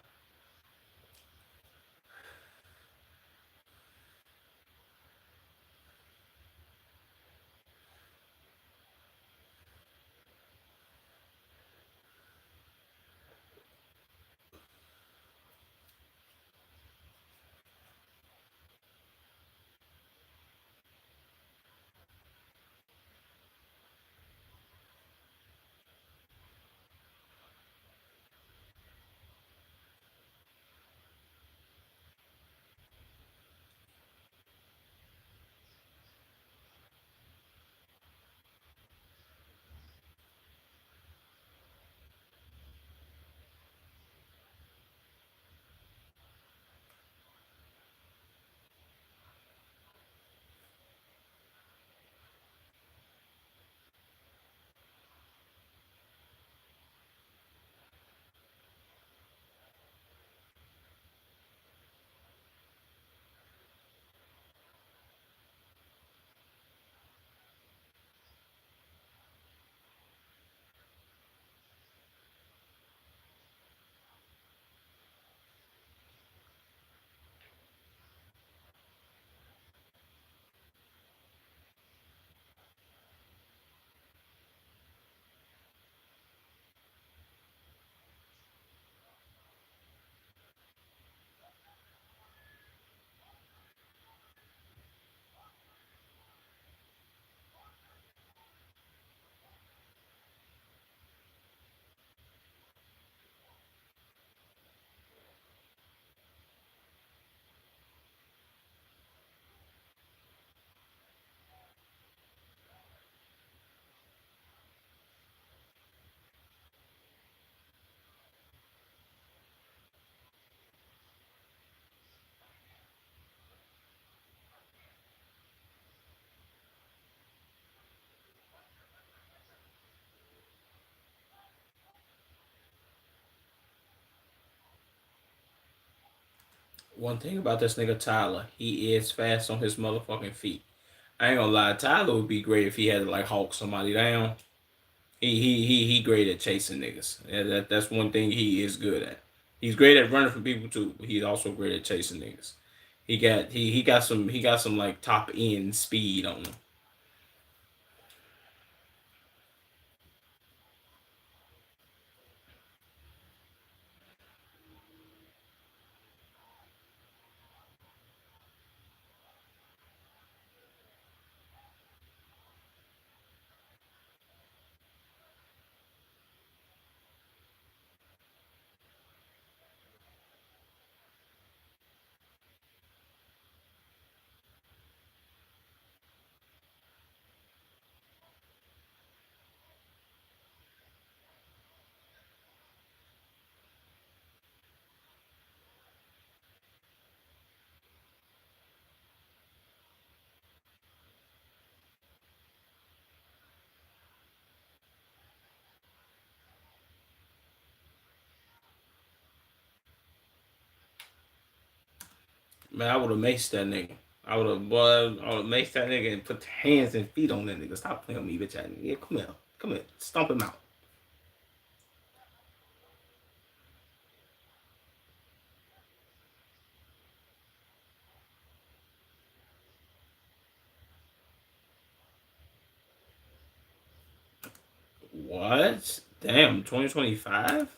One thing about this nigga Tyler, he is fast on his motherfucking feet. I ain't gonna lie, Tyler would be great if he had to like Hulk somebody down. He great at chasing niggas. Yeah, that's one thing he is good at. He's great at running from people too, but he's also great at chasing niggas. He got some like top end speed on him. Man, I would have maced that nigga. I would have maced that nigga and put hands and feet on that nigga. Stop playing with me, bitch ass nigga. Yeah, come here, stomp him out. What? Damn, 2025.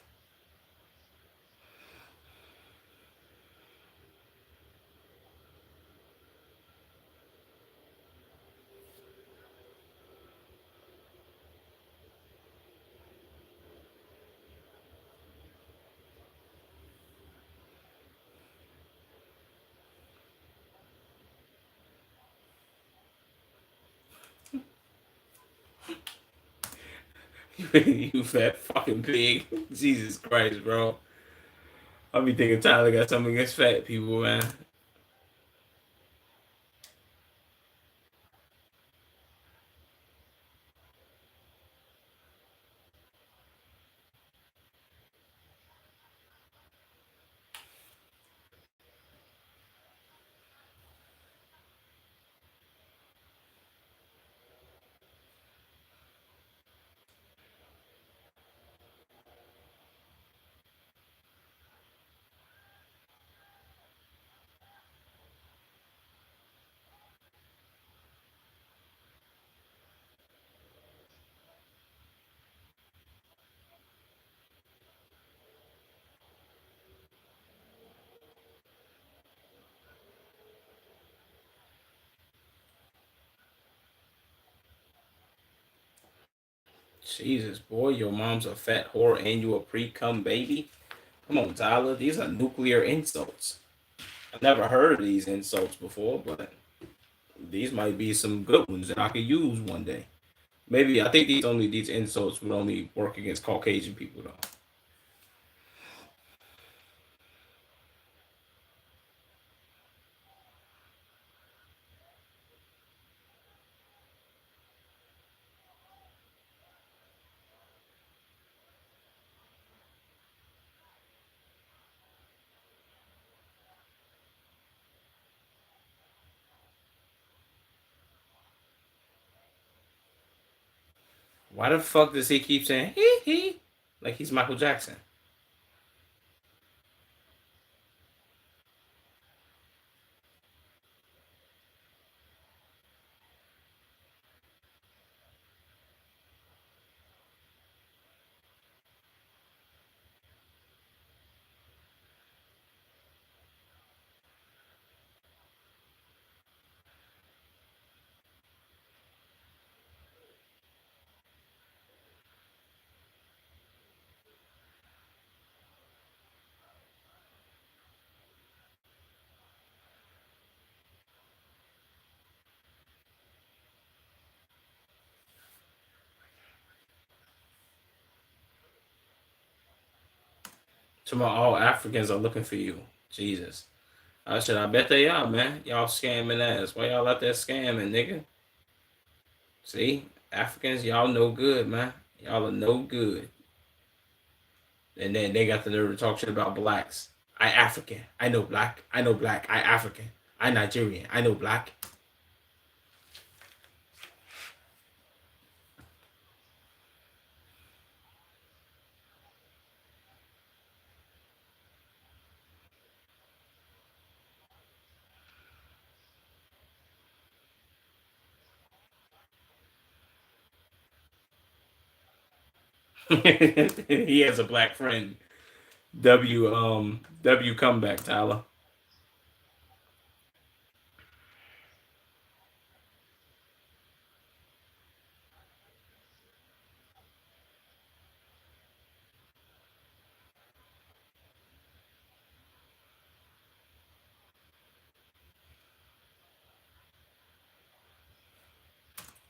You fat fucking pig. Jesus Christ, bro. I be thinking Tyler got something against fat people, man. Jesus, boy, your mom's a fat whore and you a pre-cum baby. Come on, Tyler. These are nuclear insults. I've never heard of these insults before, but these might be some good ones that I could use one day. Maybe I think these insults would only work against Caucasian people though. Why the fuck does he keep saying hee hee like he's Michael Jackson? Tomorrow, all Africans are looking for you. Jesus. I said, I bet they are, man. Y'all scamming ass. Why y'all out there scamming, nigga? See? Africans, y'all no good, man. Y'all are no good. And then they got the nerve to talk shit about blacks. I African. I know black. I know black. I African. I Nigerian. I know black. He has a black friend. W comeback, Tyler.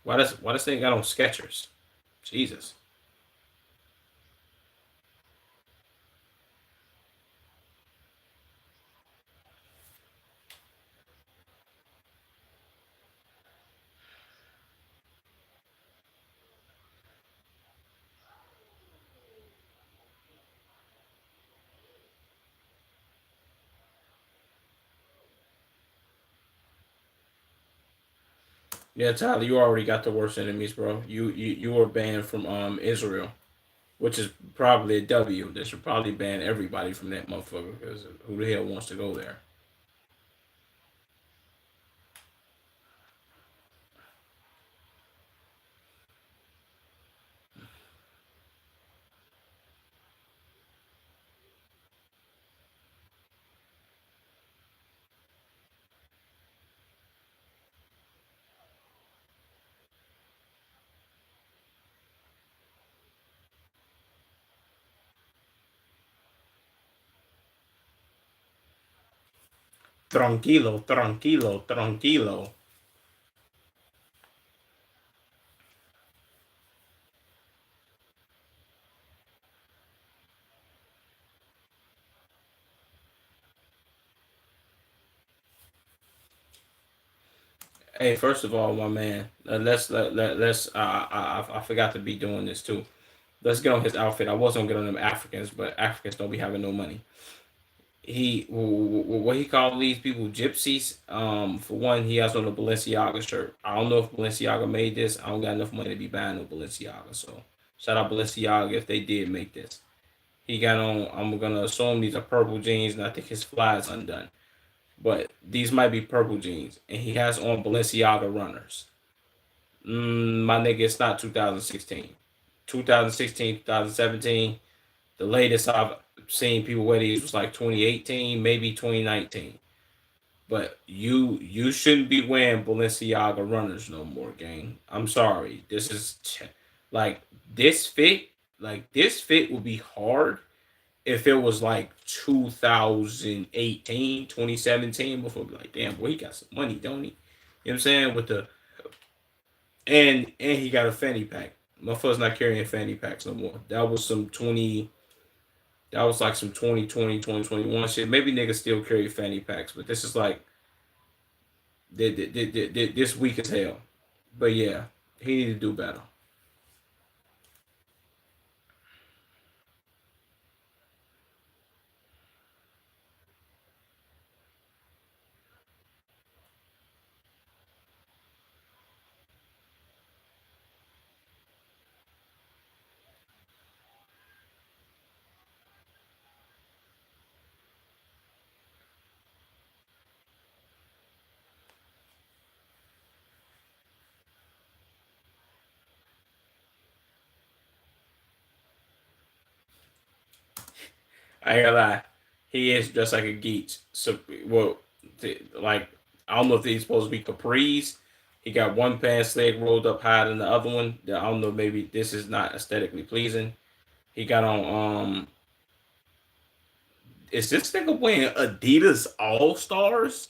Why does thing got on Skechers? Jesus. Yeah, Tyler, you already got the worst enemies, bro. You were banned from Israel, which is probably a W. They should probably ban everybody from that motherfucker because who the hell wants to go there? Tranquilo, tranquilo, tranquilo. Hey, first of all, my man, let's. I forgot to be doing this too. Let's get on his outfit. I was gonna get on them Africans, but Africans don't be having no money. What he called these people gypsies. For one, he has on a Balenciaga shirt. I don't know if Balenciaga made this. I don't got enough money to be buying no Balenciaga. So shout out Balenciaga if they did make this. He got on. I'm gonna assume these are purple jeans, and I think his fly is undone. But these might be purple jeans, and he has on Balenciaga runners. My nigga, it's not 2016. 2016, 2017. The latest I've seen people wear these was like 2018, maybe 2019. But you shouldn't be wearing Balenciaga runners no more, gang. I'm sorry. This is like this fit. Like this fit would be hard if it was like 2018, 2017. Before be like, damn, boy, he got some money, don't he? You know what I'm saying? With the and he got a fanny pack. Motherfuckers not carrying fanny packs no more. That was some 20. That was like some 2020, 2021 shit. Maybe niggas still carry fanny packs, but this is like this weak as hell. But yeah, he need to do better. I ain't gonna lie, he is dressed like a geek. So well, like I don't know if these supposed to be capris. He got one pants leg rolled up higher than the other one. I don't know. Maybe this is not aesthetically pleasing. He got on. Is this nigga wearing Adidas All Stars?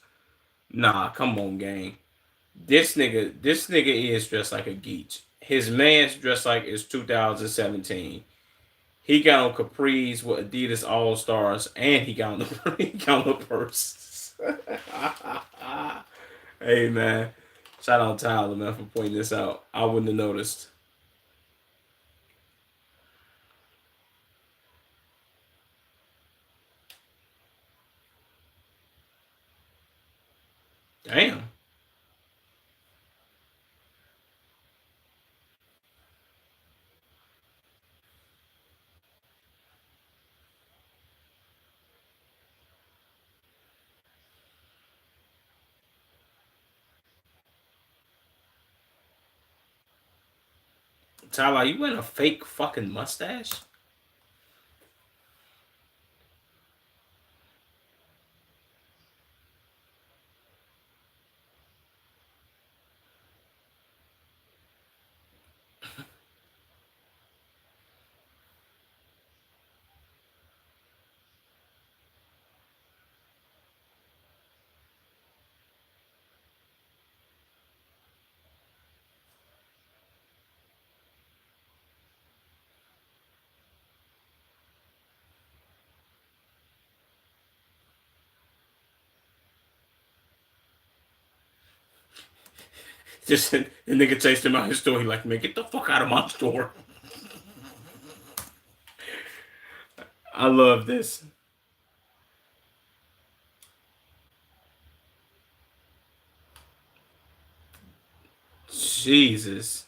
Nah, come on, gang. This nigga is dressed like a geek. His man's dressed like it's 2017. He got on capris with Adidas All Stars, and he got on the he got on the purse. Hey man, shout out Tyler man for pointing this out. I wouldn't have noticed. Damn. Tyler, you wearing a fake fucking mustache? Just the nigga chased him out his store. He like, man, get the fuck out of my store. I love this. Jesus.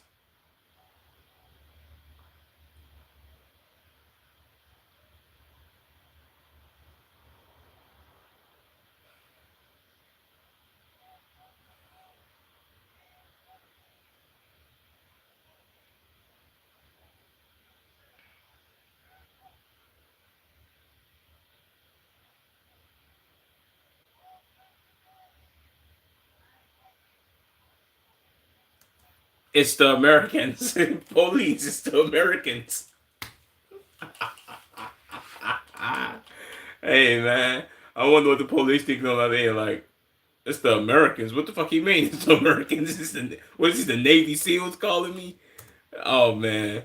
It's the Americans. Police, it's the Americans. Hey man. I wonder what the police think on that end. Like, it's the Americans. What the fuck you mean? It's the Americans. What is this, the Navy SEALs calling me? Oh man.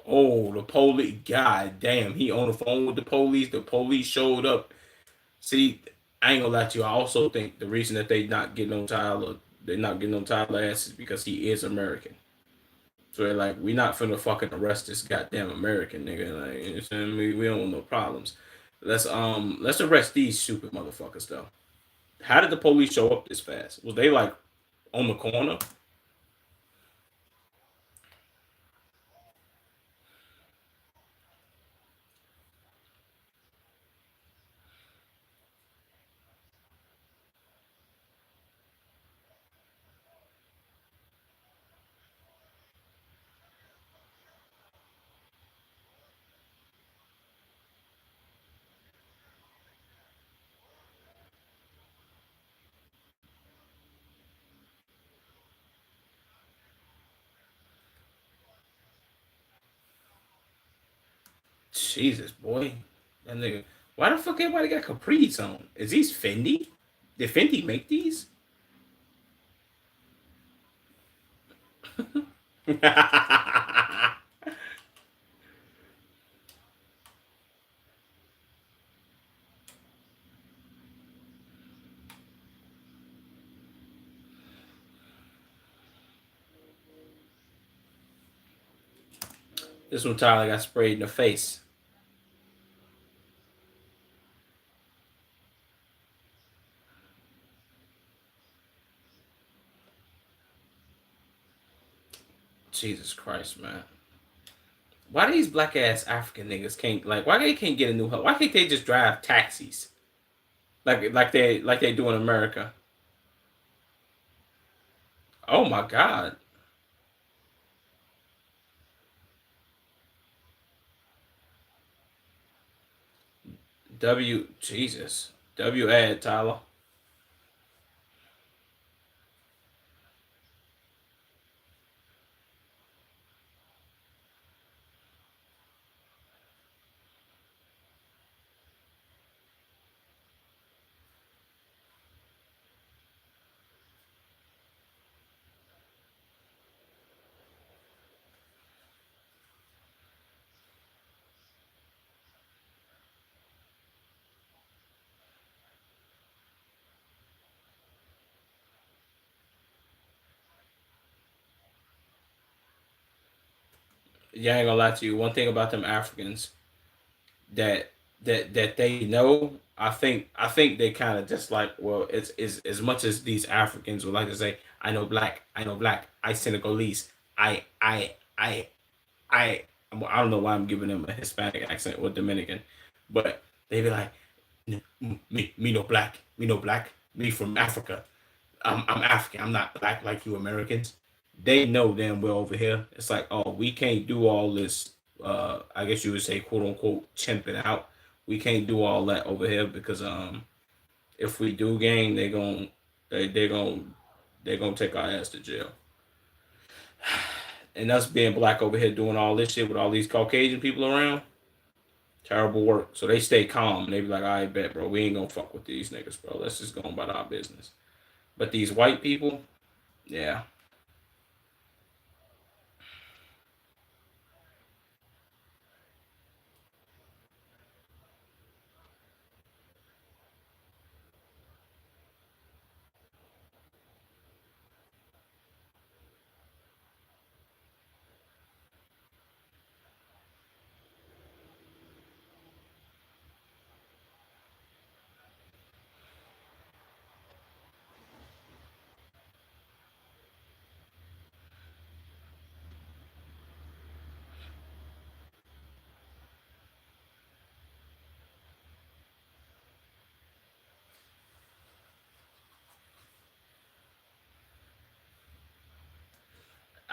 Oh, the police. God damn. He on the phone with the police. The police showed up. See, I ain't gonna lie to you. I also think the reason that they're not getting on Tyler ass is because he is American. So they're like, we not finna fucking arrest this goddamn American nigga. Like, you know what I'm saying? We don't want no problems. Let's arrest these stupid motherfuckers though. How did the police show up this fast? Was they like on the corner? Jesus, boy. That nigga. Why the fuck everybody got capris on? Is these Fendi? Did Fendi make these? This one Tyler got sprayed in the face. Jesus Christ, man. Why these black ass African niggas can't like? Why they can't get a new home? Why can't they just drive taxis like they do in America? Oh my God. W Jesus. W ad Tyler. Yeah, I ain't gonna lie to you. One thing about them Africans that that they know, I think they kind of just like, well, it's as much as these Africans would like to say, I know black, I know black, I Senegalese, I I I I I don't know why I'm giving them a Hispanic accent or Dominican, but they be like, me no black, me no black, me from Africa. I'm African. I'm not black like you Americans. They know damn well over here. It's like, oh, we can't do all this. I guess you would say, quote unquote, chimping out. We can't do all that over here because if we do gang, they gonna take our ass to jail. And us being black over here doing all this shit with all these Caucasian people around, terrible work. So they stay calm. They be like, I bet, bro, we ain't gonna fuck with these niggas, bro. Let's just go about our business. But these white people, yeah.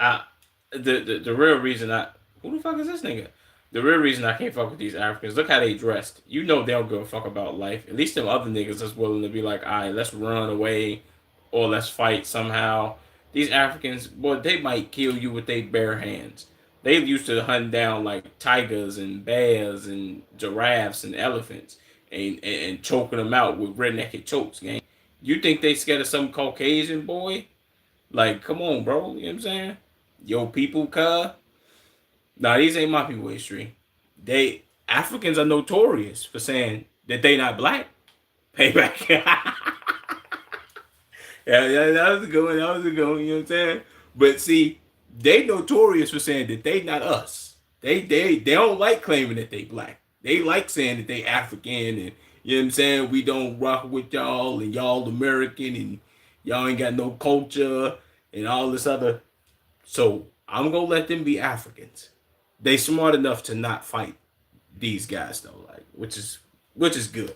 I the real reason I who the fuck is this nigga? The real reason I can't fuck with these Africans, look how they dressed. You know they don't give a fuck about life. At least them other niggas that's willing to be like, alright, let's run away or let's fight somehow. These Africans, boy, they might kill you with their bare hands. They used to hunt down like tigers and bears and giraffes and elephants and choking them out with redneck chokes, gang. You think they scared of some Caucasian boy? Like, come on, bro. You know what I'm saying? Yo, people, nah, these ain't my people history. They Africans are notorious for saying that they not black. Payback. Yeah, that was a good one. That was a good one. You know what I'm saying? But see, they notorious for saying that they not us. They don't like claiming that they black. They like saying that they African and you know what I'm saying. We don't rock with y'all and y'all American and y'all ain't got no culture and all this other. So I'm gonna let them be Africans. They smart enough to not fight these guys though, like which is good.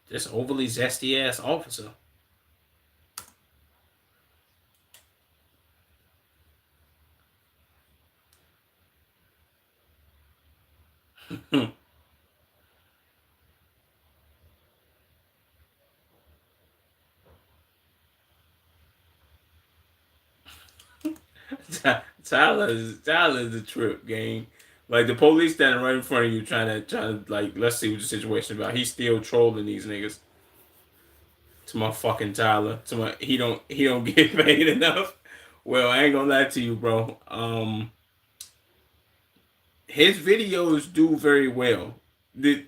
This overly zesty ass officer. Tyler is a trip, gang. Like the police standing right in front of you, trying to like, let's see what the situation about. He's still trolling these niggas. To my fucking Tyler. To my he don't get paid enough. Well, I ain't gonna lie to you, bro. His videos do very well. The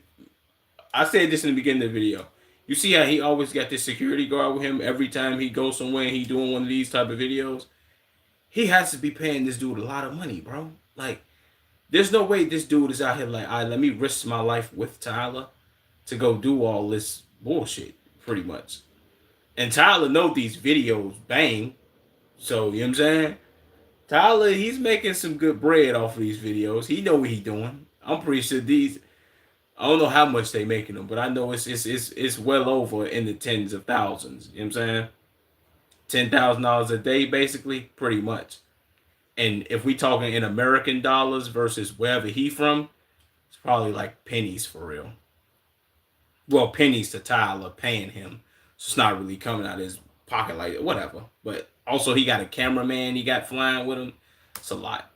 I said this in the beginning of the video. You see how he always got this security guard with him every time he goes somewhere and he doing one of these type of videos. He has to be paying this dude a lot of money, bro. Like, there's no way this dude is out here like, all right, let me risk my life with Tyler to go do all this bullshit, pretty much. And Tyler know these videos bang, so you know what I'm saying. Tyler, he's making some good bread off of these videos. He know what he doing. I'm pretty sure these. I don't know how much they making them, but I know it's well over in the tens of thousands. You know what I'm saying? $10,000 a day, basically, pretty much. And if we talking in American dollars versus wherever he from, it's probably like pennies for real. Well, pennies to Tyler paying him, so it's not really coming out of his pocket like whatever. But also, he got a cameraman he got flying with him. It's a lot.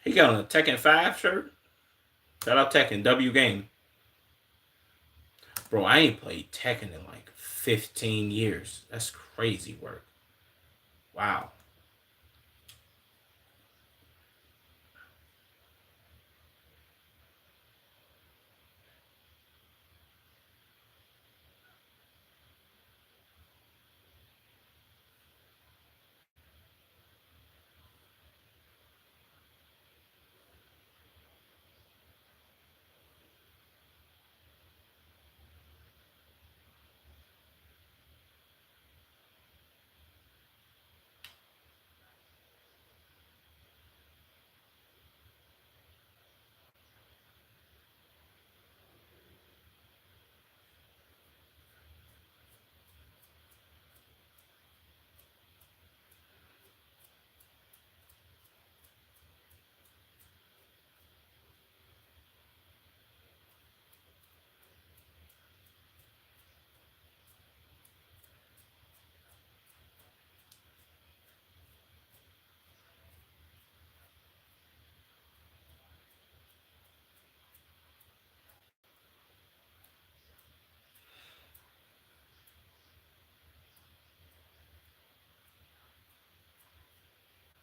He got on a Tekken 5 shirt. Shout out Tekken W game. Bro, I ain't played Tekken in like 15 years. That's crazy work. Wow.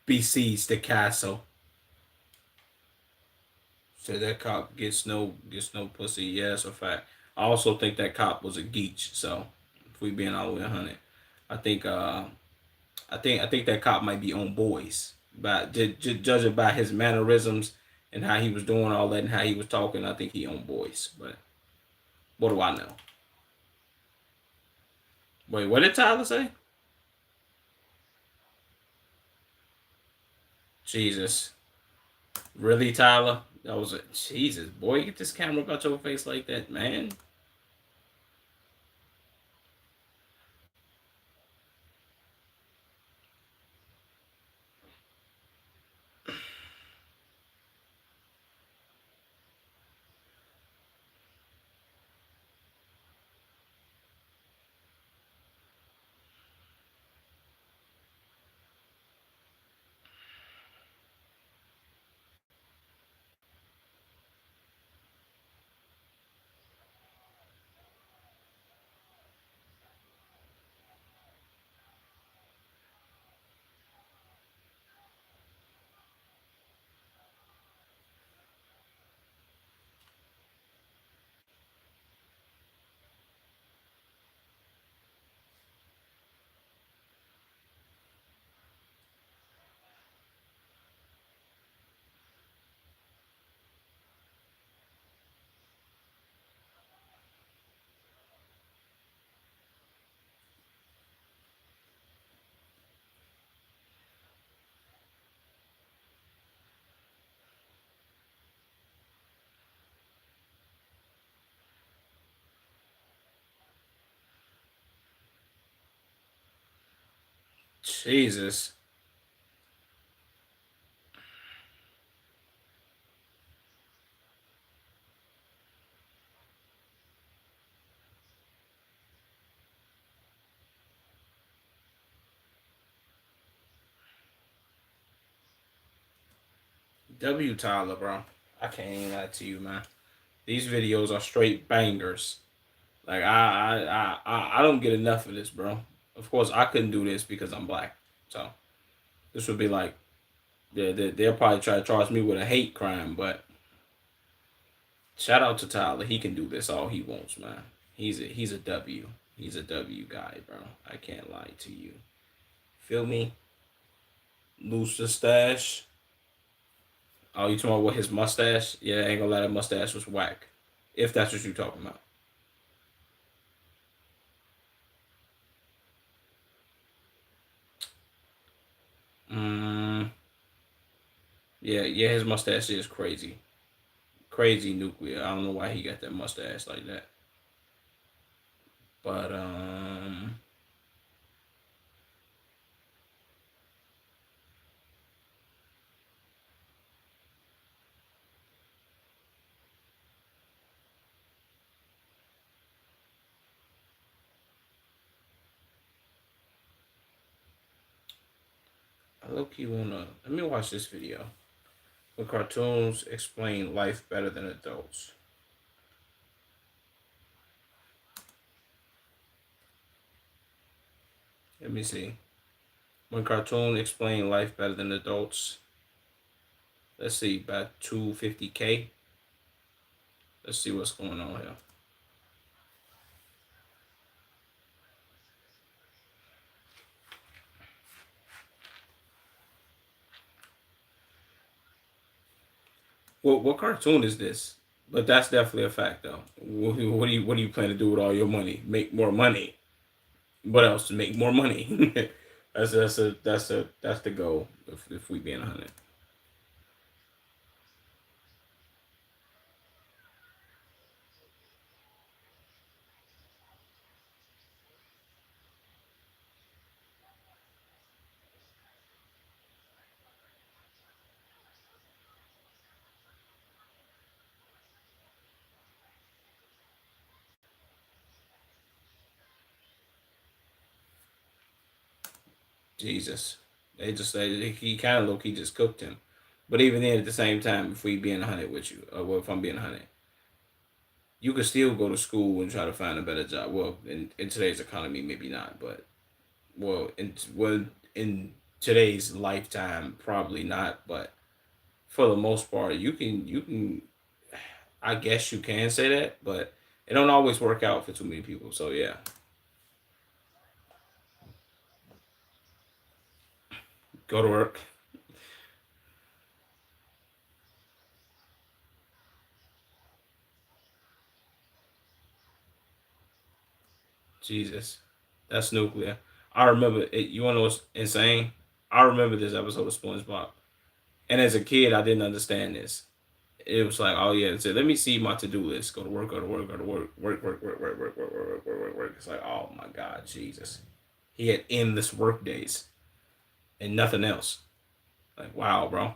Besiege the castle. So that cop gets no pussy. Yeah, that's a fact. I also think that cop was a geech. So if we being all the way 100, I think I think that cop might be on boys. But judging by his mannerisms and how he was doing all that and how he was talking, I think he on boys. But what do I know? Wait, what did Tyler say? Jesus, really, Tyler? That was a Jesus boy. Get this camera about your face like that, man. Jesus. W Tyler, bro. I can't even lie to you, man. These videos are straight bangers. Like I don't get enough of this, bro. Of course, I couldn't do this because I'm black. So this would be like they'll probably try to charge me with a hate crime. But shout out to Tyler. He can do this all he wants, man. He's a W. He's a W guy, bro. I can't lie to you. Feel me? Loose the stash. Oh, you talking about what his mustache? Yeah, I ain't gonna lie, that mustache was whack. If that's what you're talking about. Mm, yeah, yeah, his mustache is crazy. Crazy nuclear. I don't know why he got that mustache like that. But I low key wanna let me watch this video. When cartoons explain life better than adults. Let me see. When cartoons explain life better than adults. Let's see, about 250K. Let's see what's going on here. What cartoon is this? But that's definitely a fact, though. What do you plan to do with all your money? Make more money. What else to make more money? That's the goal. If we being honest. Jesus, they just say he kind of look. He just cooked him. But even then, at the same time, if we being honest with you, or well, if I'm being honest, you could still go to school and try to find a better job. Well, in today's economy, maybe not, but in today's lifetime, probably not. But for the most part, you can. I guess you can say that, but it don't always work out for too many people. So yeah, go to work. Jesus, that's nuclear. I remember it. You want to know what's insane? I remember this episode of SpongeBob, and as a kid, I didn't understand this. It was like, oh yeah, so let me see my to do list. Go to work, go to work, go to work, work. It's like, oh my God, Jesus. He had endless work days and nothing else. Like, wow, bro.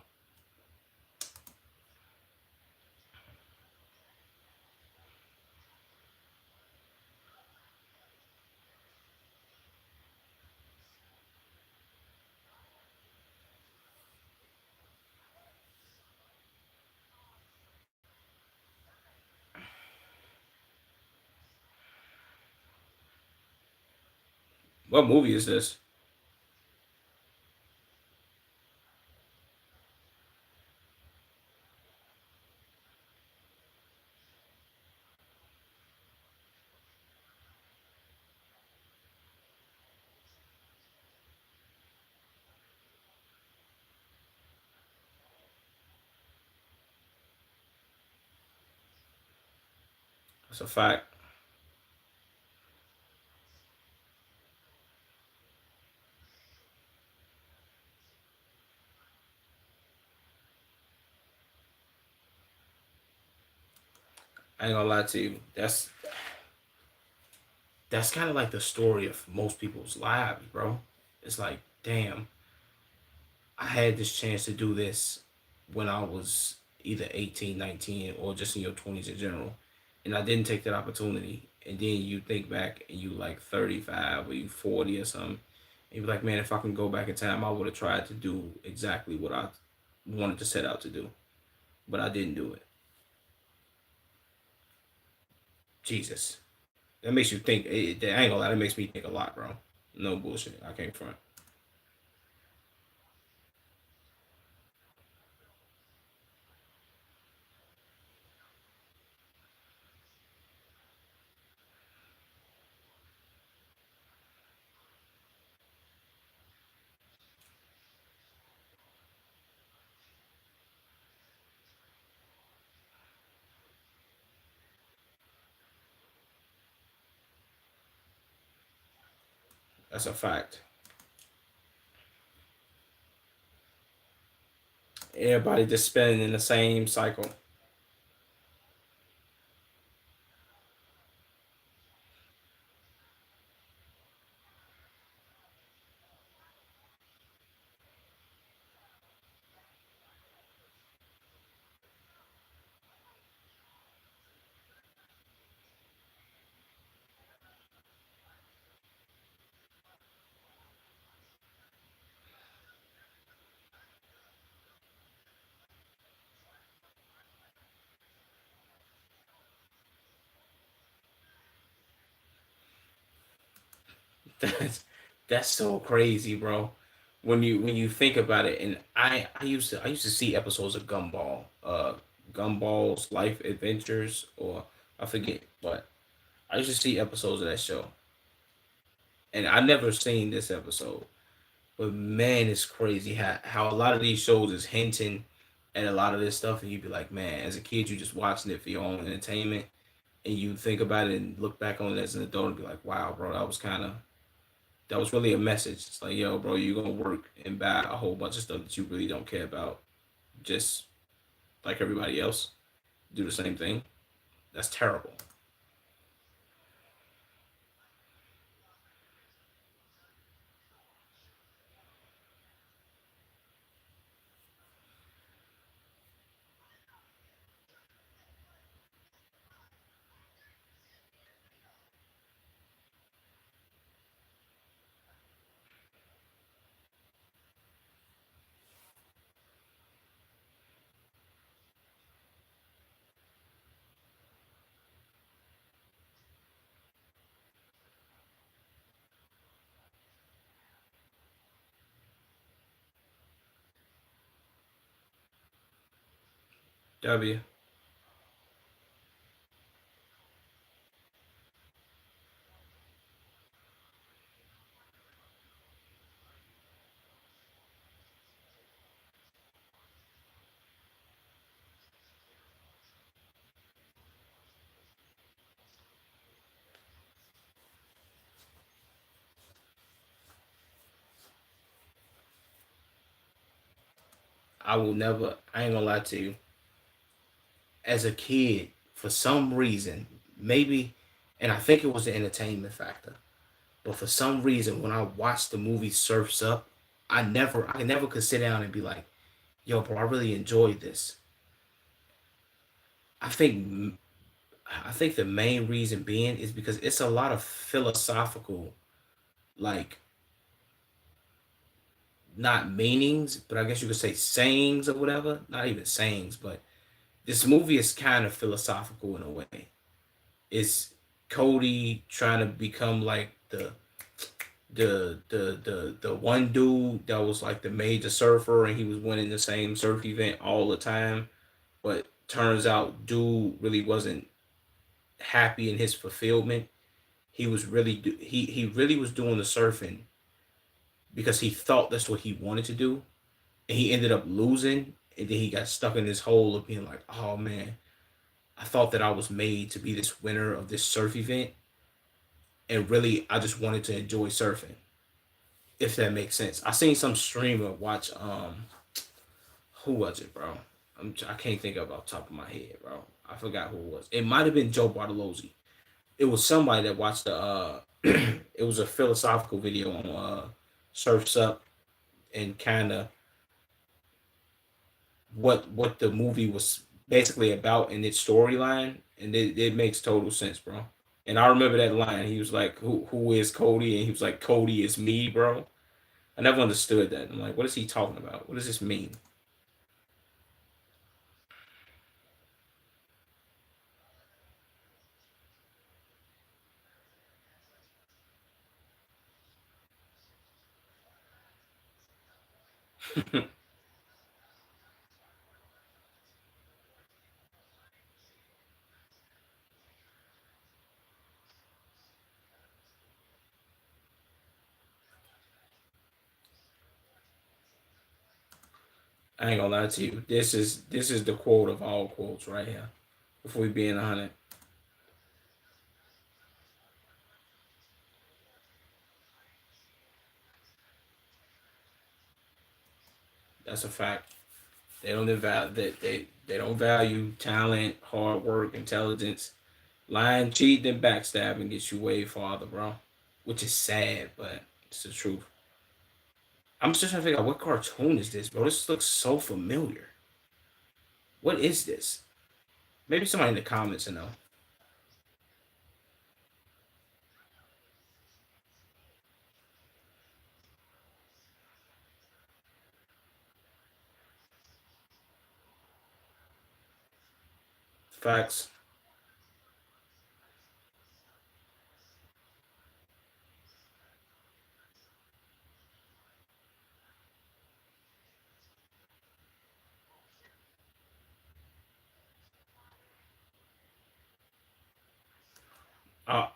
What movie is this? It's a fact. I ain't gonna lie to you. That's kind of like the story of most people's lives, bro. It's like, damn, I had this chance to do this when I was either 18, 19, or just in your 20s in general. And I didn't take that opportunity. And then you think back and you like 35 or you 40 or something. And you're like, man, if I can go back in time, I would have tried to do exactly what I wanted to set out to do. But I didn't do it. Jesus. That makes you think. I ain't gonna lie, that makes me think a lot, bro. No bullshit. I can't front. That's a fact. Everybody just spinning in the same cycle. That's that's so crazy, bro. When you think about it, and I used to see episodes of Gumball, Gumball's Life Adventures, or I forget, but I used to see episodes of that show, and I never seen this episode. But man, it's crazy how a lot of these shows is hinting at a lot of this stuff, and you'd be like, man, as a kid, you just watching it for your own entertainment, and you think about it and look back on it as an adult and be like, wow, bro, that was really a message. It's like, yo, bro, you're gonna work and buy a whole bunch of stuff that you really don't care about, just like everybody else, do the same thing. That's terrible. W. I will never. I ain't gonna lie to you. As a kid, for some reason, maybe, and I think it was the entertainment factor. But for some reason, when I watched the movie Surfs Up, I never could sit down and be like, "Yo, bro, I really enjoyed this." I think, I think the main reason being is because it's a lot of philosophical, like, not meanings, but I guess you could say sayings or whatever. Not even sayings, but this movie is kind of philosophical in a way. It's Cody trying to become like the one dude that was like the major surfer, and he was winning the same surf event all the time, but turns out dude really wasn't happy in his fulfillment. He was he really was doing the surfing because he thought that's what he wanted to do, and he ended up losing, and then he got stuck in this hole of being like, oh man, I thought that I was made to be this winner of this surf event, and really I just wanted to enjoy surfing, if that makes sense. I seen some streamer watch who was it, bro? I can't think of off the top of my head, bro. I forgot who it was. It might have been Joe Bartolozzi. It was somebody that watched the it was a philosophical video on Surfs Up, and kind of what the movie was basically about in its storyline, and it makes total sense, bro. And I remember that line. He was like, who is Cody?" And he was like, "Cody is me, bro." I never understood that. I'm like, what is he talking about? What does this mean? I ain't gonna lie to you. This is the quote of all quotes right here. If we being 100, that's a fact. They don't value they don't value talent, hard work, intelligence. Lying, cheating, and backstabbing gets you way farther, bro. Which is sad, but it's the truth. I'm just trying to figure out what cartoon is this, bro. This looks so familiar. What is this? Maybe somebody in the comments will know. Facts.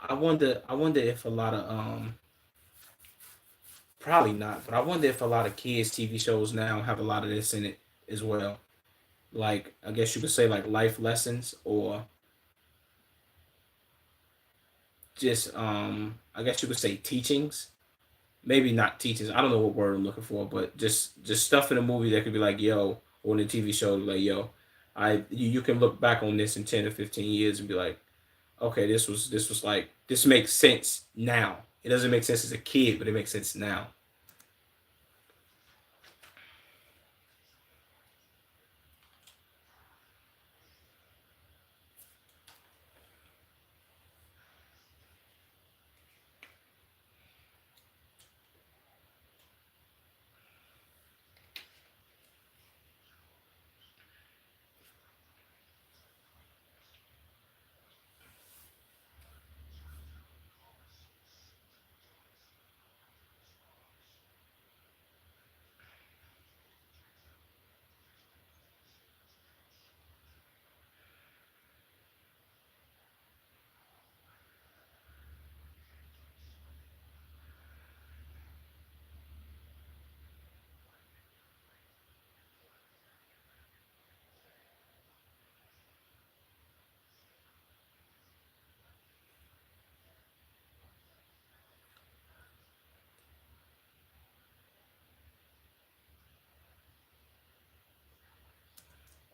I wonder if a lot of probably not, but I wonder if a lot of kids TV shows now have a lot of this in it as well. Like I guess you could say like life lessons or just I guess you could say teachings. Maybe not teachings. I don't know what word I'm looking for, but just stuff in a movie that could be like, yo, or in a TV show like, yo, you can look back on this in 10 or 15 years and be like, okay, this was like this makes sense now. It doesn't make sense as a kid, but it makes sense now.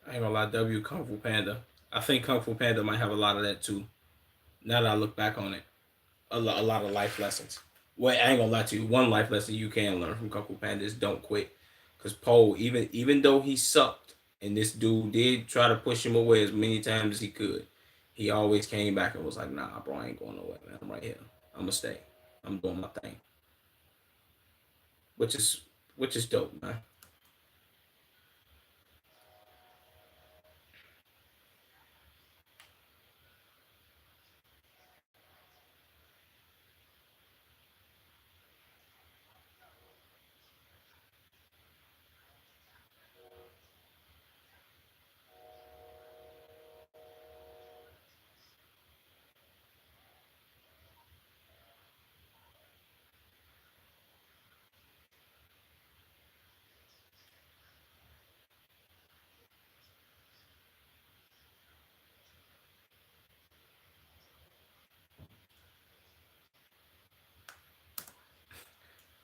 I ain't gonna lie, W Kung Fu Panda. I think Kung Fu Panda might have a lot of that too. Now that I look back on it, a lot of life lessons. Well, I ain't gonna lie to you. One life lesson you can learn from Kung Fu Panda is don't quit. Cause Poe, even though he sucked, and this dude did try to push him away as many times as he could, he always came back and was like, "Nah, bro, I ain't going nowhere, man. I'm right here. I'm gonna stay. I'm doing my thing." Which is which is dope, man.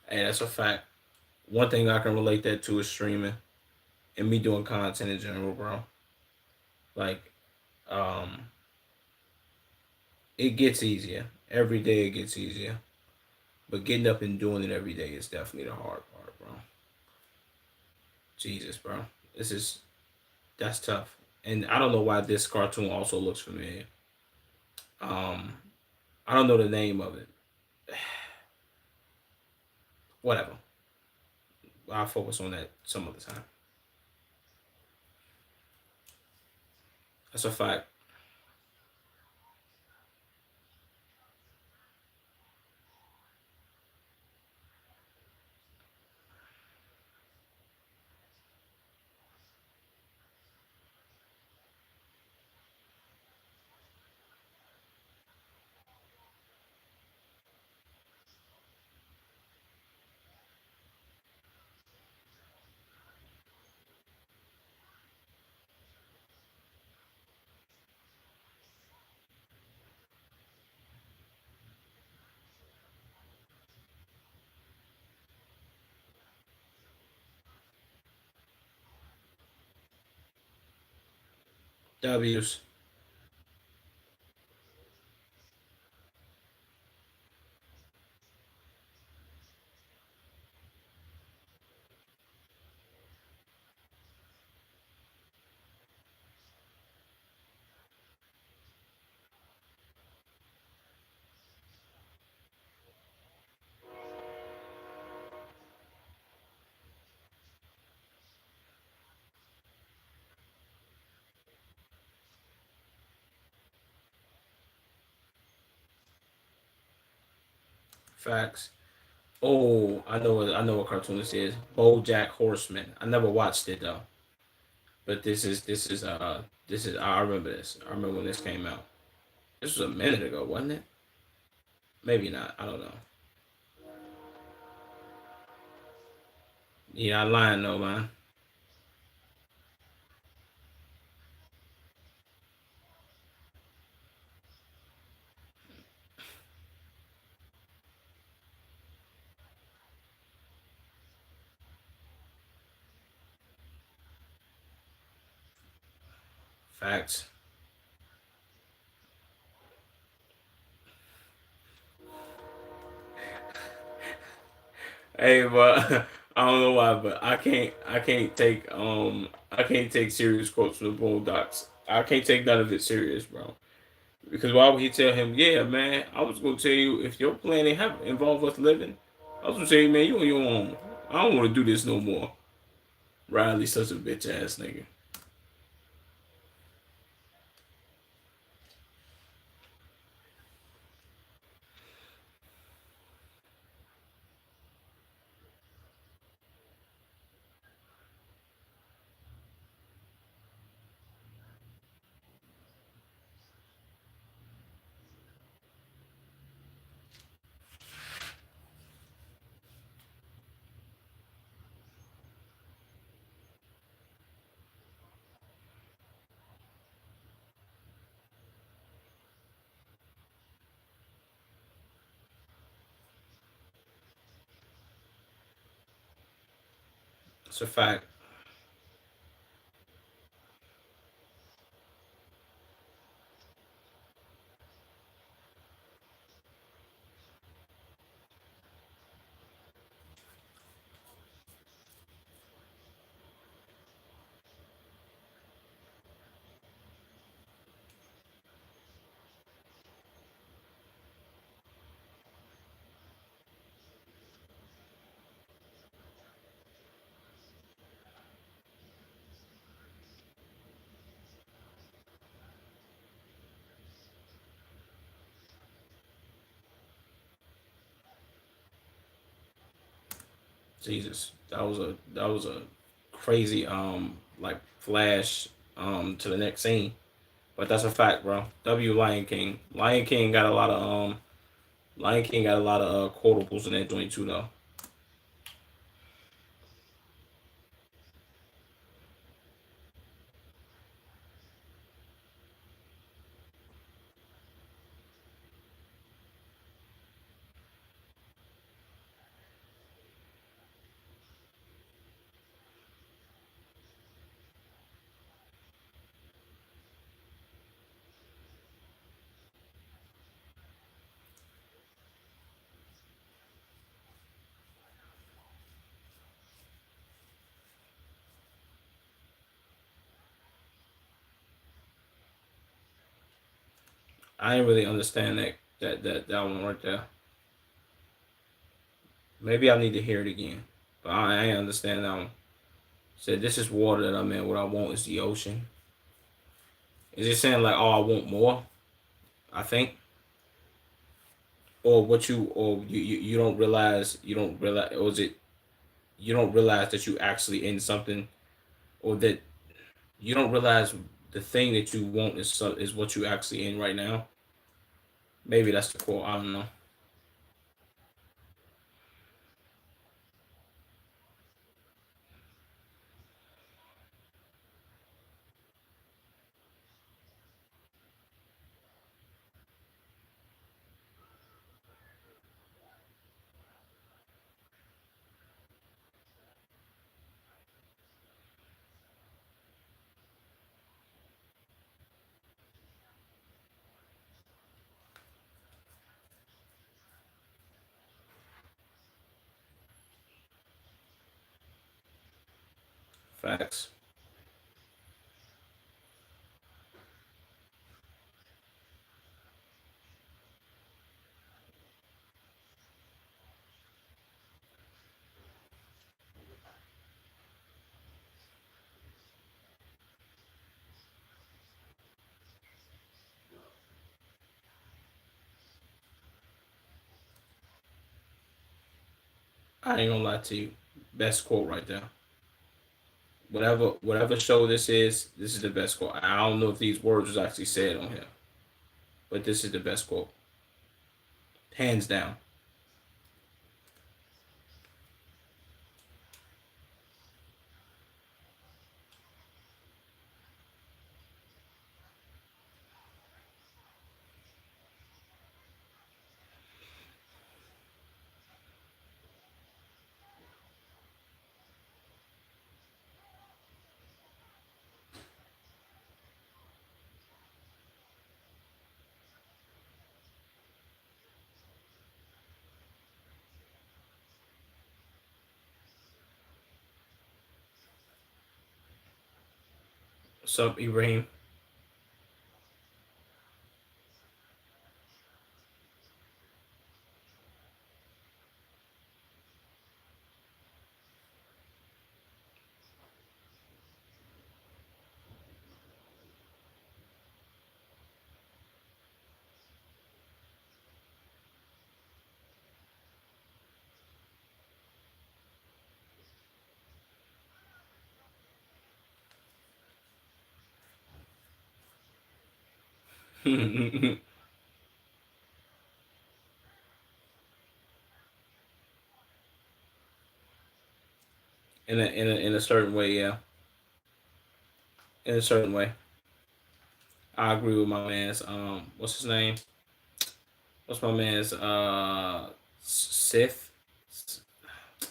Hey, that's a fact. One thing I can relate that to is streaming and me doing content in general, bro. Like, um, it gets easier every day. It gets easier, but getting up and doing it every day is definitely the hard part, bro. Jesus, bro, this is that's tough. And I don't know why this cartoon also looks familiar. Um, I don't know the name of it. Whatever. I'll focus on that some other time. That's a fact. W's. Facts. Oh, I know what cartoon this is. BoJack Horseman. I never watched it though, but this is I remember this. I remember when this came out. This was a minute ago, wasn't it? Maybe not. I don't know. You're not lying though, man. Facts. Hey, but I don't know why, but I can't take serious quotes from the Boondocks. I can't take none of it serious, bro. Because why would he tell him, yeah, man, I was gonna tell you if your plan ain't have involve us living, I was gonna say, man, you on your own. I don't wanna do this no more. Riley's such a bitch ass nigga. It's a fact. Jesus, that was a crazy like flash to the next scene. But that's a fact, bro. W Lion King. Lion King got a lot of Lion King got a lot of quotables in that joint too, though. I didn't really understand that one right there. Maybe I need to hear it again. But I ain't understand that one. Said this is water that I'm in. What I want is the ocean. Is it saying like, oh, I want more? I think, or what you, or you don't realize or is it you don't realize that you actually in something, or that you don't realize the thing that you want is what you actually in right now. Maybe that's the quote. I don't know. Facts. I ain't gonna lie to you. Best quote right there. Whatever show this is the best quote. I don't know if these words was actually said on here, but this is the best quote. hands down. What's up, Ibrahim? in in a certain way, yeah. In a certain way, I agree with my man's. What's his name? What's my man's? Sith.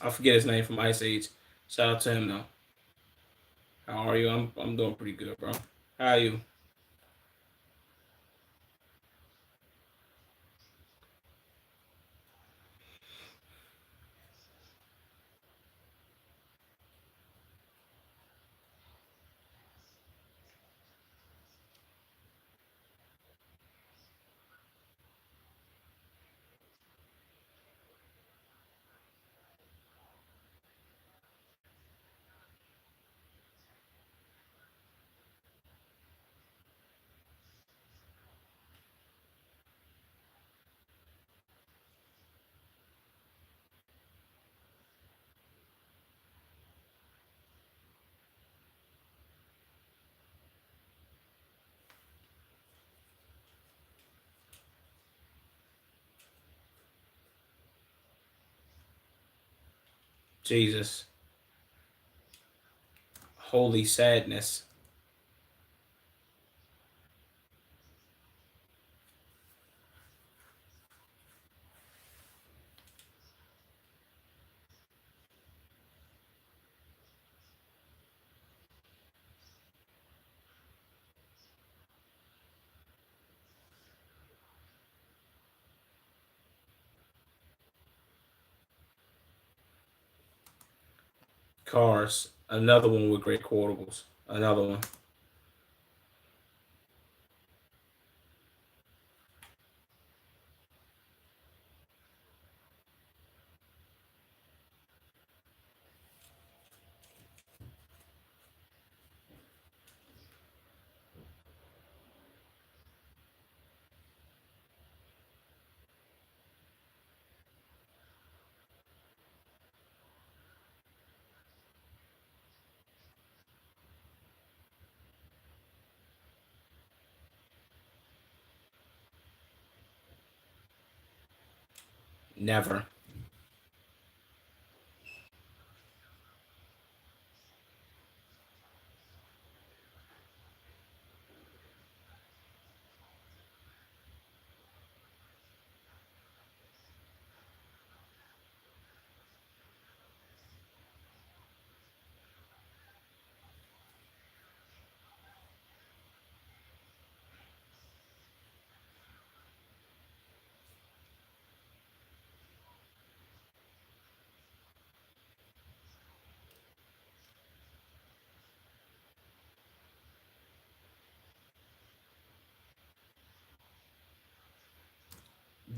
I forget his name from Ice Age. Shout out to him though. How are you? I'm doing pretty good, bro. How are you? Jesus, holy sadness. Cars, another one with great quotables. Another one. Never.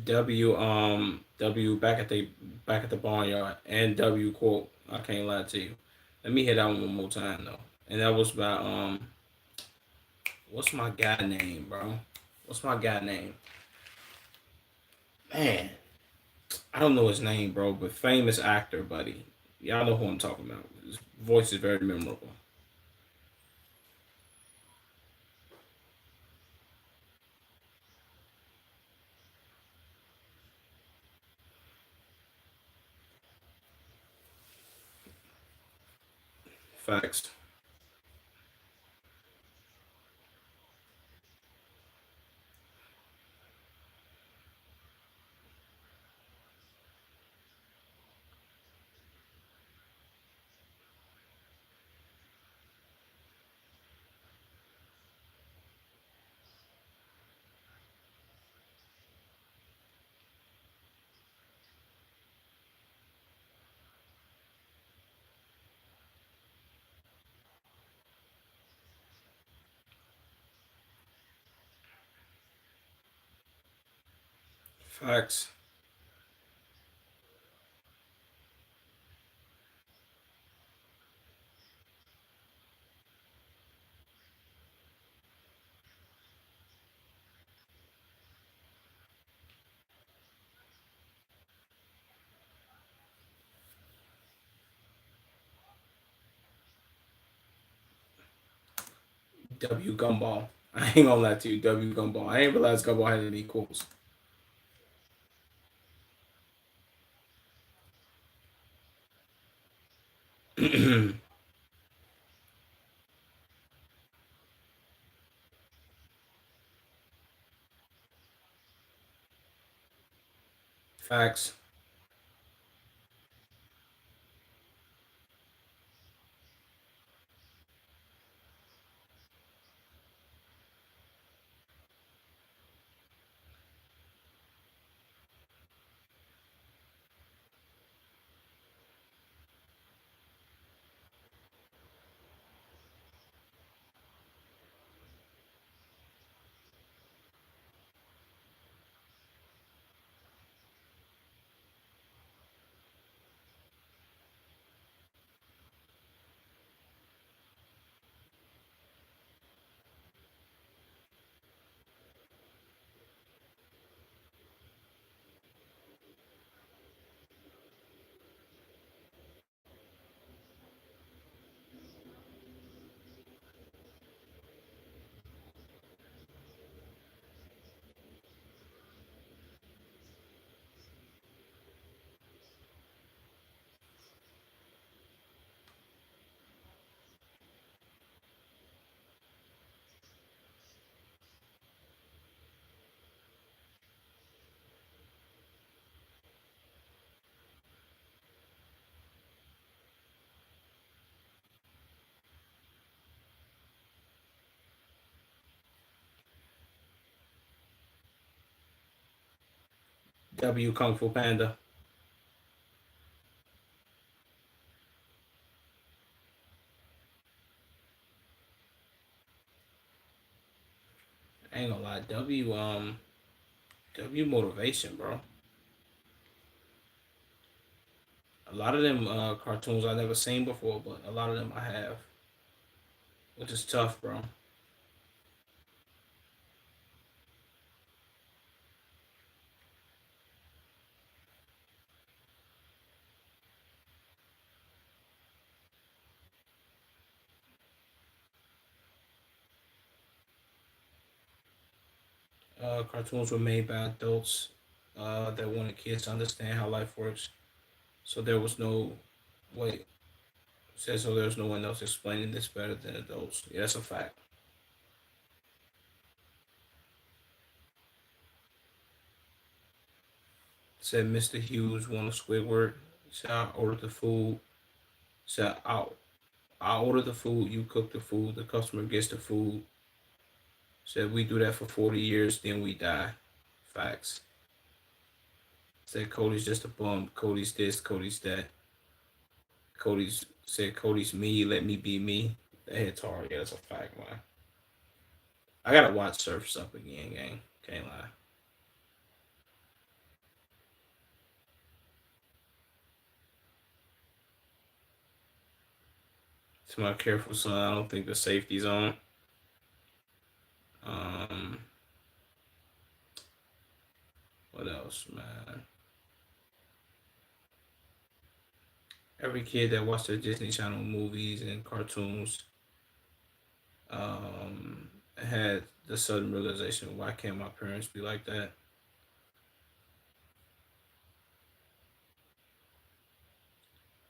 W back at the barnyard and W quote. I can't lie to you. Let me hit that one more time though. And that was by what's my guy name, bro? What's my guy name? Man, I don't know his name, bro, but famous actor, buddy. Y'all know who I'm talking about. His voice is very memorable. Facts. Facts. W Gumball. I ain't gonna lie to you. W Gumball. I didn't realize Gumball had any equals. Facts. W Kung Fu Panda. I ain't gonna lie. W motivation, bro. A lot of them cartoons I never seen before, but a lot of them I have, which is tough, bro. Cartoons were made by adults that wanted kids to understand how life works. So there was no wait. Said so. There's no one else explaining this better than adults. Yeah, that's a fact. Said Mr. Hughes won a Squidward. Said I ordered the food. Said I order the food. You cook the food. The customer gets the food. Said we do that for 40 years, then we die. Facts. Said Cody's just a bum. Cody's this. Cody's that. Cody's said Cody's me. Let me be me. That hits hard. Yeah, that's a fact, man. I gotta watch Surfs Up again, gang. Can't lie. To my careful son, I don't think the safety's on. Um, what else, man? Every kid that watched the Disney Channel movies and cartoons had the sudden realization, why can't my parents be like that?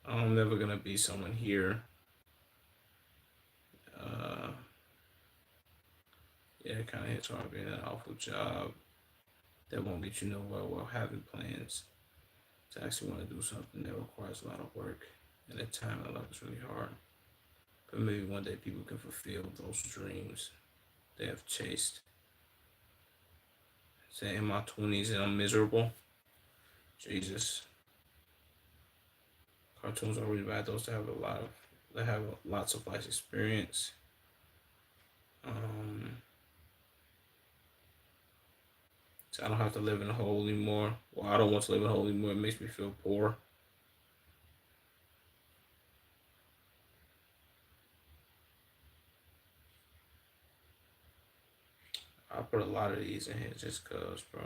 I'm never gonna be someone here. it kind of hits hard being an awful job that won't get you nowhere while having plans to actually want to do something that requires a lot of work and the time and love is really hard. But maybe one day people can fulfill those dreams they have chased. Say in my 20s and I'm miserable. Jesus. Cartoons are really bad. Those that have lots of life experience. Um, so I don't have to live in a hole anymore. Well, I don't want to live in a hole anymore. It makes me feel poor. I put a lot of these in here just cause, bro.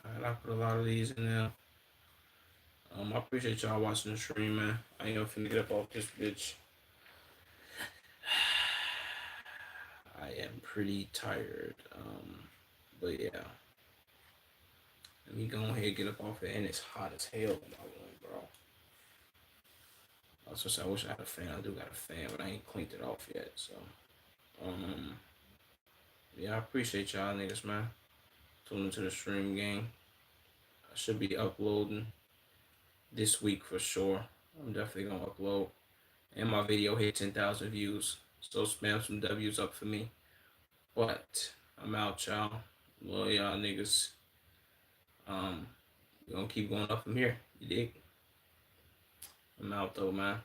Alright, I put a lot of these in there. I appreciate y'all watching the stream, man. I ain't gonna finna get up off this bitch. I am pretty tired. But yeah. Let me go ahead and get up off it, and it's hot as hell in my room, bro. I was just I wish I had a fan. I do got a fan, but I ain't cleaned it off yet. So, um, yeah, I appreciate y'all niggas, man. Tuning to the stream gang. I should be uploading this week for sure. I'm definitely gonna upload, and my video hit 10,000 views. So spam some W's up for me. But I'm out, y'all. Love y'all niggas. We're gonna keep going up from here. You dig? I'm out though, man.